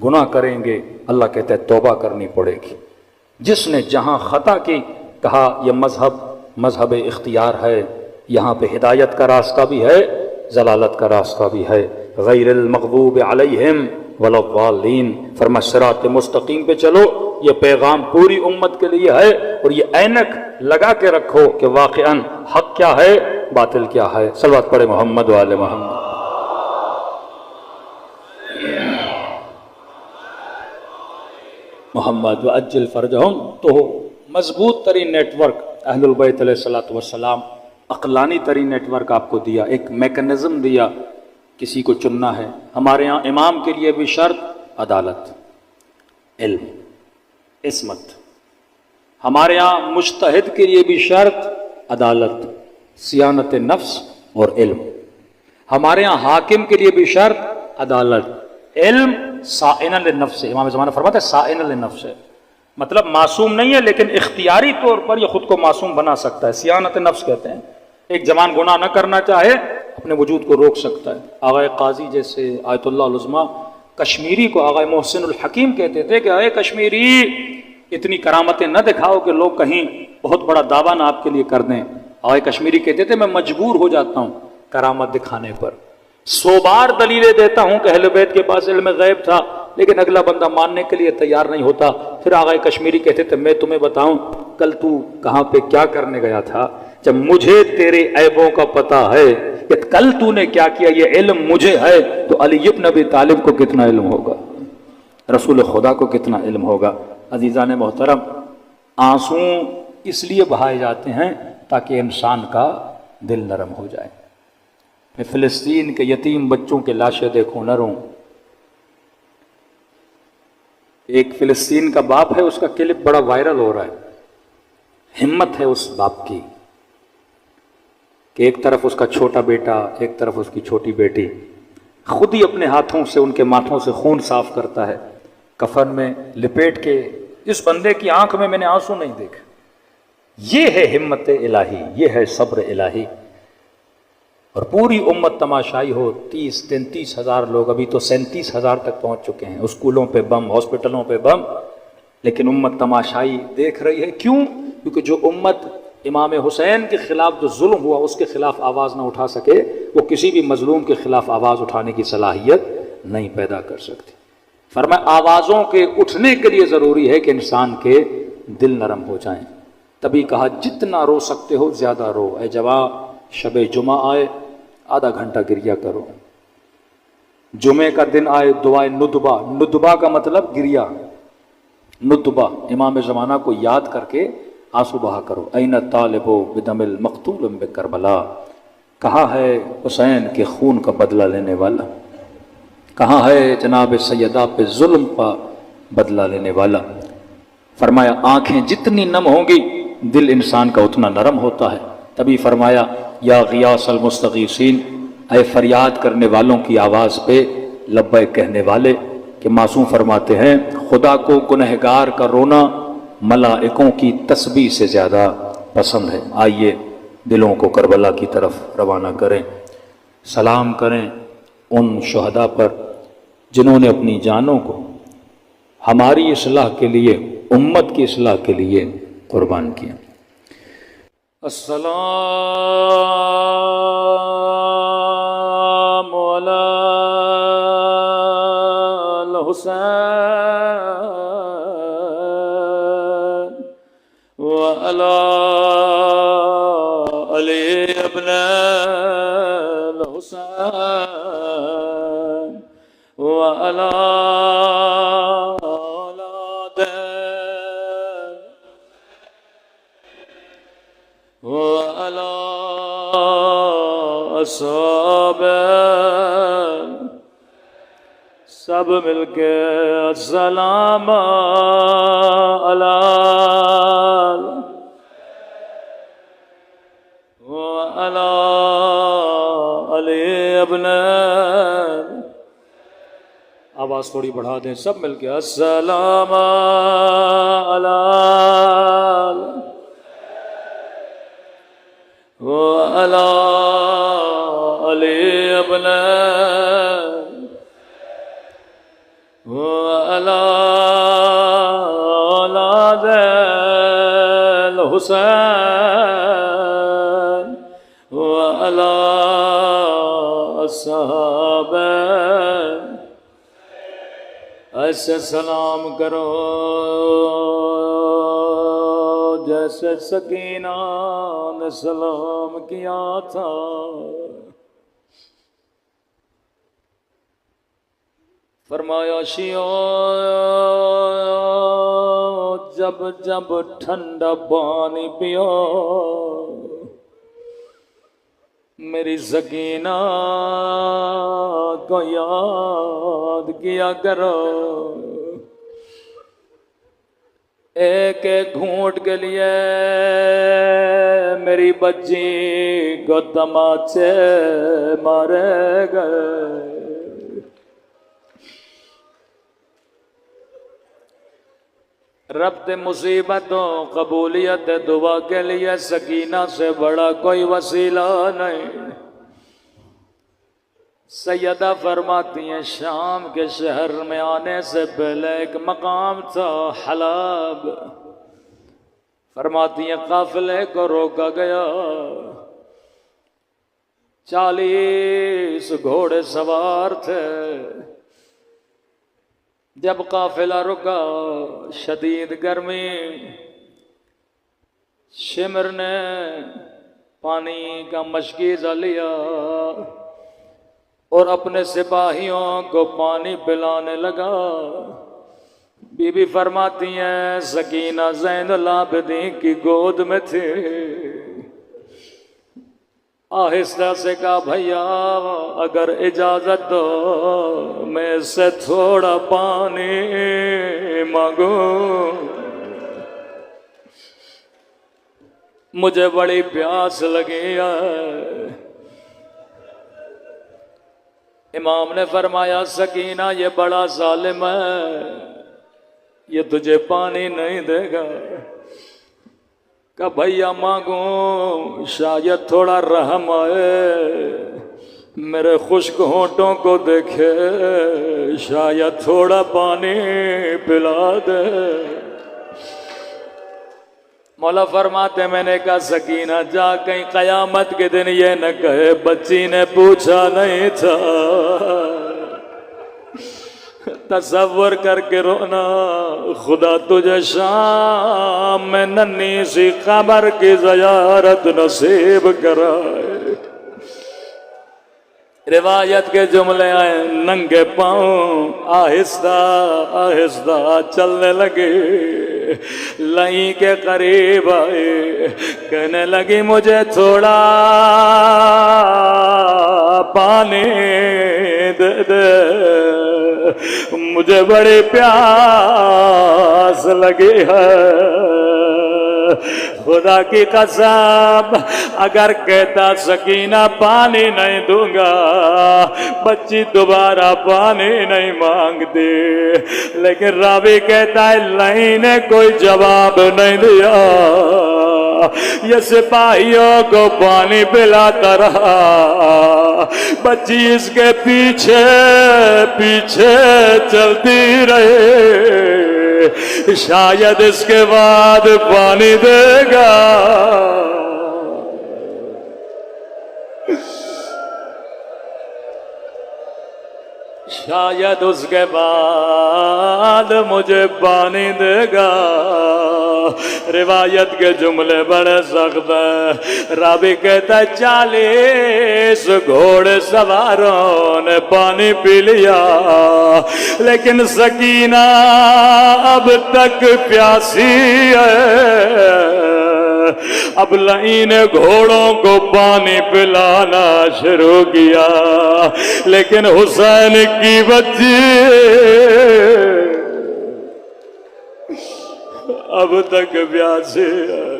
گناہ کریں گے، اللہ کہتا ہے توبہ کرنی پڑے گی۔ جس نے جہاں خطا کی کہا یہ مذہب اختیار ہے، یہاں پہ ہدایت کا راستہ بھی ہے، ضلالت کا راستہ بھی ہے۔ غیر المغضوب علیہم ولا الضالین، فرما صراط مستقیم پہ چلو۔ یہ پیغام پوری امت کے لیے ہے، اور یہ اینک لگا کے رکھو کہ واقعاً حق کیا ہے باطل کیا ہے۔ صلوات پڑھے محمد و آل محمد۔ محمد وعجل فرجہم۔ تو مضبوط ترین نیٹ ورک اہل البیت علیہ الصلوۃ والسلام، عقلانی ترین نیٹ ورک آپ کو دیا، ایک میکنزم دیا کسی کو چننا ہے، ہمارے ہاں امام کے لیے بھی شرط عدالت، علم، عصمت. ہمارے یہاں مجتہد کے لیے بھی شرط عدالت، صیانت نفس اور علم. ہمارے یہاں حاکم کے لیے بھی شرط عدالت، علم، صائنا للنفس. امام زمانہ فرماتے ہیں صائنا للنفس، مطلب معصوم نہیں ہے لیکن اختیاری طور پر یہ خود کو معصوم بنا سکتا ہے. صیانت نفس کہتے ہیں ایک جوان گناہ نہ کرنا چاہے اپنے وجود کو روک سکتا ہے. آغا قاضی جیسے آیت اللہ العظمیٰ کشمیری کو آغا محسن الحکیم کہتے تھے کہ اے کشمیری اتنی کرامتیں نہ دکھاؤ کہ لوگ کہیں بہت بڑا دعویٰ نہ آپ کے لیے کر دیں. آغا کشمیری کہتے تھے میں مجبور ہو جاتا ہوں کرامت دکھانے پر، 100 بار دلیلیں دیتا ہوں کہ اہل بیت کے پاس علم غیب تھا لیکن اگلا بندہ ماننے کے لیے تیار نہیں ہوتا. پھر آغا کشمیری کہتے تھے میں تمہیں بتاؤں کل تو کہاں پہ کیا کرنے گیا تھا، جب مجھے تیرے عیبوں کا پتہ ہے کہ کل تو نے کیا کیا یہ علم مجھے ہے تو علی بن ابی طالب کو کتنا علم ہوگا، رسول خدا کو کتنا علم ہوگا. عزیزان محترم، آنسو اس لیے بہائے جاتے ہیں تاکہ انسان کا دل نرم ہو جائے. میں فلسطین کے یتیم بچوں کے لاشیں دیکھوں نہ روں. ایک فلسطین کا باپ ہے، اس کا کلپ بڑا وائرل ہو رہا ہے. ہمت ہے اس باپ کی کہ ایک طرف اس کا چھوٹا بیٹا، ایک طرف اس کی چھوٹی بیٹی، خود ہی اپنے ہاتھوں سے ان کے ماتھوں سے خون صاف کرتا ہے، کفن میں لپیٹ کے. اس بندے کی آنکھ میں نے آنسو نہیں دیکھے. یہ ہے ہمت الہی، یہ ہے صبر الہی. اور پوری امت تماشائی ہو، 30-33 ہزار لوگ، ابھی تو 37 ہزار تک پہنچ چکے ہیں. اسکولوں پہ بم، ہاسپٹلوں پہ بم، لیکن امت تماشائی دیکھ رہی ہے. کیوں؟ کیونکہ جو امت امام حسین کے خلاف جو ظلم ہوا اس کے خلاف آواز نہ اٹھا سکے، وہ کسی بھی مظلوم کے خلاف آواز اٹھانے کی صلاحیت نہیں پیدا کر سکتی. فرمایا آوازوں کے اٹھنے کے لیے ضروری ہے کہ انسان کے دل نرم ہو جائیں. تبھی کہا جتنا رو سکتے ہو زیادہ رو. اے جوان، شب جمعہ آئے آدھا گھنٹہ گریا کرو. جمعے کا دن آئے دعائے ندبہ، ندبہ کا مطلب گریا، ندبہ امام زمانہ کو یاد کر کے آنسو بہا کرو. این طالب بدم المقتول بکربلا، کہاں ہے حسین کے خون کا بدلہ لینے والا، کہاں ہے جناب سیدہ پہ ظلم کا بدلہ لینے والا. فرمایا آنکھیں جتنی نم ہوں گی دل انسان کا اتنا نرم ہوتا ہے. تبھی فرمایا یا غیاث المستغیثین، اے فریاد کرنے والوں کی آواز پہ لبیک کہنے والے. کہ معصوم فرماتے ہیں خدا کو گنہگار کا رونا ملائکوں کی تسبیح سے زیادہ پسند ہے. آئیے دلوں کو کربلا کی طرف روانہ کریں، سلام کریں ان شہداء پر جنہوں نے اپنی جانوں کو ہماری اصلاح کے لیے، امت کی اصلاح کے لیے قربان کیا. السلام علی الحسین وعلی علی ابن الحسین وعلی اولاد وعلی اصحاب. سب مل کے السلام علی وعلی علی ابن. آواز تھوڑی بڑھا دیں سب مل کے السلام علی وعلی علی ابن وعلی اولاد الحسین وعلی اصحاب. ایسے سلام کرو جیسے سکینہ نے سلام کیا تھا. فرمایا شیعو جب جب ٹھنڈا پانی پیو میری سکینہ کو یاد کیا کرو، ایک ایک گھونٹ کے لیے میری بچی کو تماچے مارے گئے۔ ربط مصیبتوں قبولیت دعا کے لیے سکینہ سے بڑا کوئی وسیلہ نہیں۔ سیدہ فرماتی ہیں شام کے شہر میں آنے سے پہلے ایک مقام تھا حلب، فرماتی ہیں قافلے کو روکا گیا، 40 گھوڑے سوار تھے۔ جب قافلہ رکا شدید گرمی، شمر نے پانی کا مشکیزہ لیا اور اپنے سپاہیوں کو پانی پلانے لگا۔ بی بی فرماتی ہیں سکینہ زین العابدین کی گود میں تھی، آہستہ سے کہا بھیا اگر اجازت دو میں اس سے تھوڑا پانی مانگوں، مجھے بڑی پیاس لگی ہے۔ امام نے فرمایا سکینہ یہ بڑا ظالم ہے، یہ تجھے پانی نہیں دے گا۔ کہ بھیا مانگوں شاید تھوڑا رحم آئے، میرے خشک ہونٹوں کو دیکھے، شاید تھوڑا پانی پلا دے۔ مولا فرماتے میں نے کہا سکینہ جا کہیں قیامت کے دن یہ نہ کہے بچی نے پوچھا نہیں تھا۔ تصور کر کے رونا، خدا تجھے شام میں ننھی سی قبر کی زیارت نصیب کرائے۔ روایت کے جملے آئے، ننگے پاؤں آہستہ آہستہ چلنے لگے، لئی کے قریب آئے، کہنے لگی مجھے تھوڑا پانی دے دے، مجھے بڑی پیاس لگی ہے۔ خدا کی قسم اگر کہتا سکینہ پانی نہیں دوں گا، بچی دوبارہ پانی نہیں مانگتی، لیکن راوی کہتا ہے لئی نے کوئی جواب نہیں دیا، یہ سپاہیوں کو پانی پلاتا رہا، بچی اس کے پیچھے پیچھے چلتی رہے، شاید اس کے بعد پانی دے گا۔ شاید اس کے بعد مجھے پانی دے گا۔ روایت کے جملے بڑے سخت ہیں، راوی کہتا ہے 40 گھوڑے سواروں نے پانی پی لیا، لیکن سکینہ اب تک پیاسی ہے۔ اب لئی نے گھوڑوں کو پانی پلانا شروع کیا، لیکن حسین کی بچی اب تک پیاسی ہے۔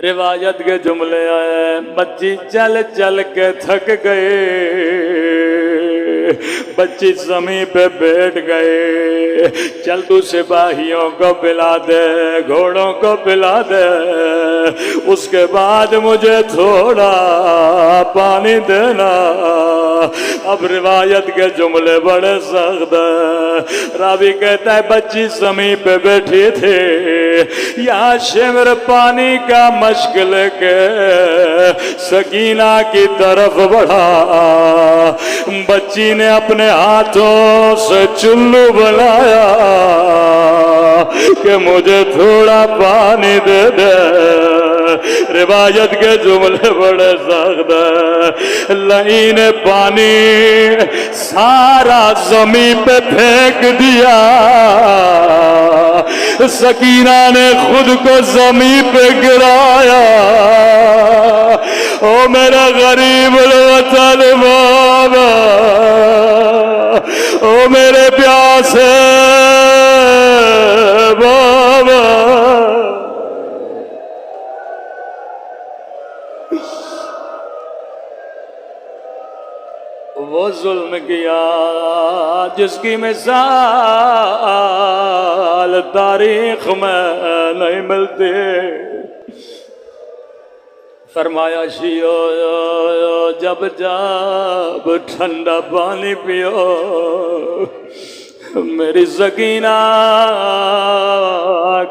روایت کے جملے آئے، بچی چل چل کے تھک گئے، بچی زمین پہ بیٹھ گئے، چل تو سپاہیوں کو پلا دے، گھوڑوں کو پلا دے، اس کے بعد مجھے تھوڑا پانی دینا۔ اب روایت کے جملے بڑے سخت ہیں، راوی کہتا ہے بچی زمین پہ بیٹھی تھی، یہاں شمر پانی کا مشک لے کے سکینہ کی طرف بڑھا، بچی نے اپنے ہاتھوں سے چلو بلایا کہ مجھے تھوڑا پانی دے دے۔ روایت کے جملے بڑے سخت ہیں، لئی نے پانی سارا زمین پہ پھینک دیا، سکینہ نے خود کو زمین پہ گرایا، او میرا غریب الوطن بابا، او میرے پیاسے بابا، وہ ظلم کیا جس کی مثال تاریخ میں نہیں ملتی. فرمایا شیو جب جب ٹھنڈا پانی پیو میری سکینہ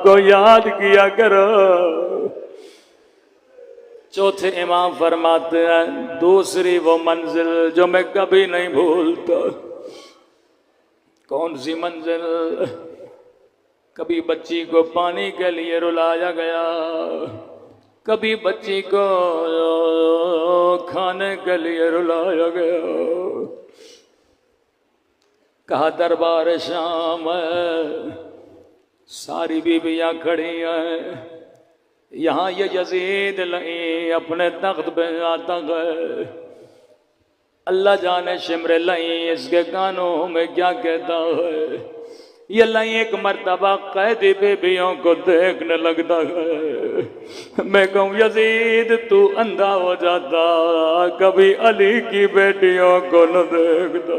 کو یاد کیا کرو. چوتھے امام فرماتے ہیں دوسری وہ منزل جو میں کبھی نہیں بھولتا. کون سی منزل؟ کبھی بچی کو پانی کے لیے رلایا گیا، کبھی بچی کو کھانے کے لیے رلایا گیا. کہا دربار شام ہے، ساری بیویاں کھڑی ہیں، یہاں یہ یزید لئیں اپنے تخت پہ آتا ہے. اللہ جانے شمر لئیں اس کے کانوں میں کیا کہتا ہے. یہ لئیں ایک مرتبہ قیدی بیویوں کو دیکھنے لگتا ہے. میں کہوں یزید تو اندھا ہو جاتا، کبھی علی کی بیٹیوں کو نہ دیکھتا.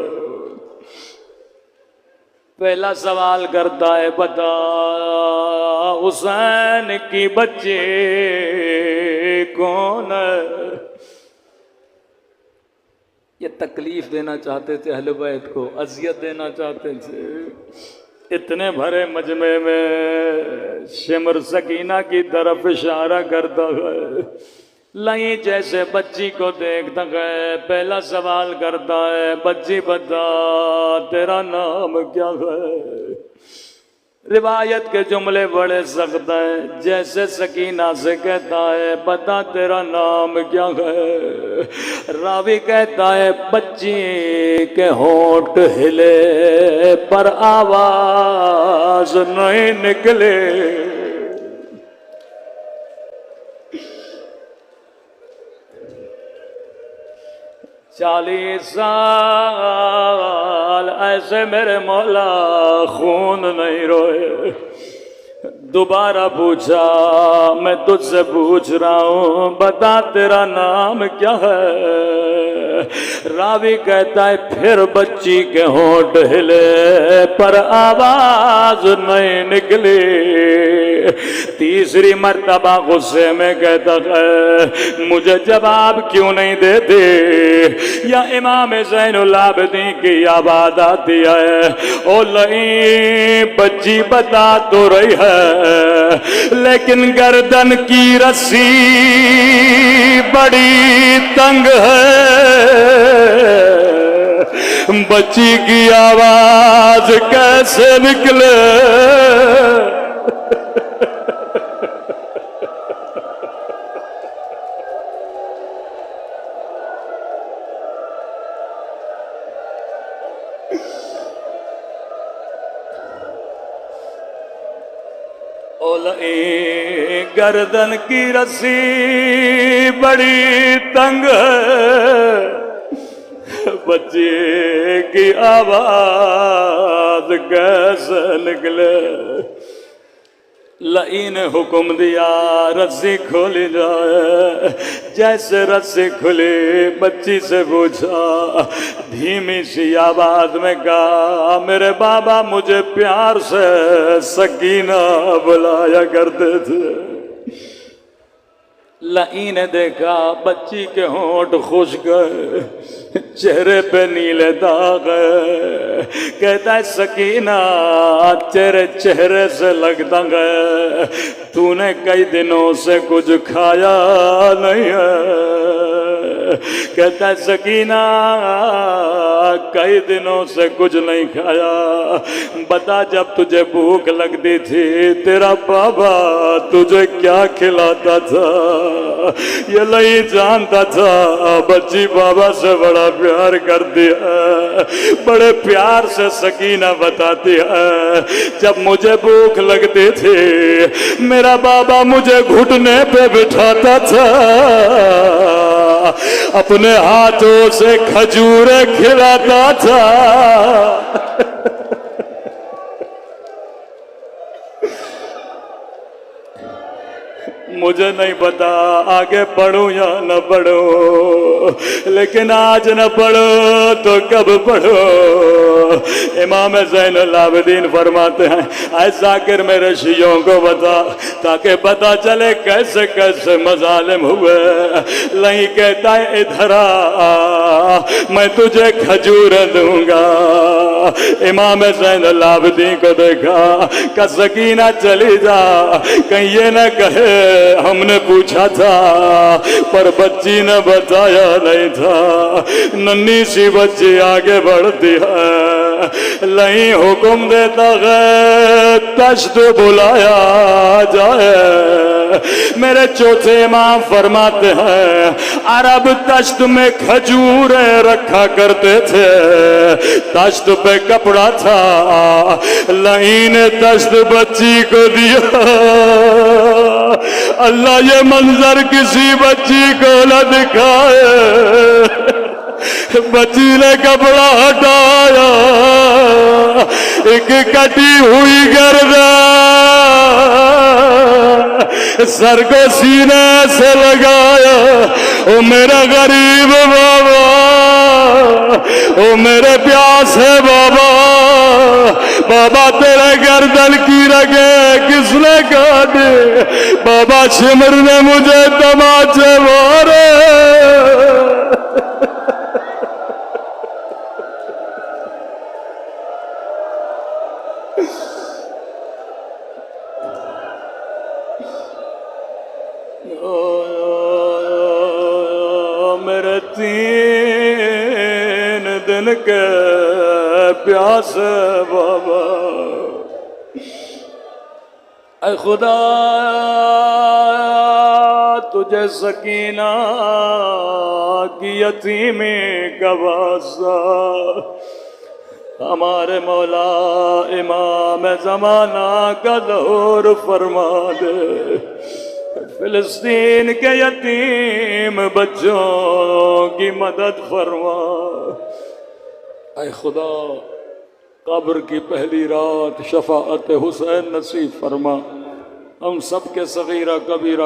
پہلا سوال کرتا ہے بتا حسین کی بچی کون ہے؟ یہ تکلیف دینا چاہتے تھے اہل بیت کو، اذیت دینا چاہتے تھے. اتنے بھرے مجمع میں شمر سکینہ کی طرف اشارہ کرتا ہے، لائیں جیسے بچی کو دیکھتا ہے. پہلا سوال کرتا ہے بچی بتا تیرا نام کیا ہے؟ روایت کے جملے بڑے سخت ہیں. جیسے سکینہ سے کہتا ہے بتا تیرا نام کیا ہے، راوی کہتا ہے بچی کے ہونٹ ہلے پر آواز نہیں نکلے. 40 سال ایسے میرے مولا خون نہیں روئے. دوبارہ پوچھا میں تجھ سے پوچھ رہا ہوں بتا تیرا نام کیا ہے؟ راوی کہتا ہے پھر بچی کے ہونٹ ہلے پر آواز نہیں نکلی. تیسری مرتبہ غصے میں کہتا ہے مجھے جواب کیوں نہیں دیتے؟ یا امام زین العابدین کی آواز آتی ہے او لئیں بچی بتا تو رہی ہے لیکن گردن کی رسی بڑی تنگ ہے. بچی کی آواز کیسے نکلے؟ گردن کی رسی بڑی تنگ ہے، بچے کی آواز کیسے نکلے؟ لئی نے حکم دیا رسی کھولی جائے. جیسے رسی کھلی بچی سے پوچھا دھیمی سی آواز میں کہا میرے بابا مجھے پیار سے سکینہ بلایا کرتے تھے. لئی نے دیکھا بچی کے ہونٹ خشک گئے، چہرے پہ نیلے داغ ہے. کہتا ہے سکینہ تیرے چہرے سے لگتا ہے تو نے کئی دنوں سے کچھ کھایا نہیں ہے. کہتا ہے سکینہ کئی دنوں سے کچھ نہیں کھایا، بتا جب تجھے بھوک لگتی تھی تیرا بابا تجھے کیا کھلاتا تھا؟ یہ نہیں جانتا تھا بچی بابا سے بڑا پیار کرتی ہے. بڑے پیار سے سکینہ بتاتی ہے جب مجھے بھوک لگتی تھی میرا بابا مجھے گھٹنے پہ بٹھاتا تھا اپنے ہاتھوں سے کھجوریں کھلاتا تھا. مجھے نہیں پتا آگے پڑھوں یا نہ پڑھوں، لیکن آج نہ پڑھو تو کب پڑھو. امام زین العابدین فرماتے ہیں اے ذاکر میرے شیعوں کو بتا تاکہ پتا چلے کیسے کیسے مظالم ہوئے. نہیں کہتا ہے ادھر آ میں تجھے کھجور دوں گا. امام زین العابدین کو دیکھا کہ سکینہ چلی جا کہیں یہ نہ کہے ہم نے پوچھا تھا پر بچی نے بتایا نہیں تھا. ننھی سی بچی آگے بڑھتی ہے، نہیں حکم دیتا ہے تشت بلایا جائے. میرے چوتھے امام فرماتے ہیں عرب تشت میں کھجوریں رکھا کرتے تھے، تشت پہ کپڑا تھا، لئی نے تشت بچی کو دیا. اللہ یہ منظر کسی بچی کو نہ دکھائے. بچی نے کپڑا ہٹایا، ایک کٹی ہوئی گردن سر کو سینے سے لگایا. او میرا غریب بابا، او میرے پیاسے بابا، بابا تیرے گردن کی رگیں کس نے کاٹی؟ بابا شمر نے مجھے تماچے مارے. میرے 3 دن کے پیاسے بابا، اے خدا تجھے سکینہ کی یتیمی کا واسطہ ہمارے مولا امام زمانہ کا ظہور فرما دے. فلسطین کے یتیم بچوں کی مدد فرما. اے خدا قبر کی پہلی رات شفاعت حسین نصیب فرما. ہم سب کے صغیرہ کبیرہ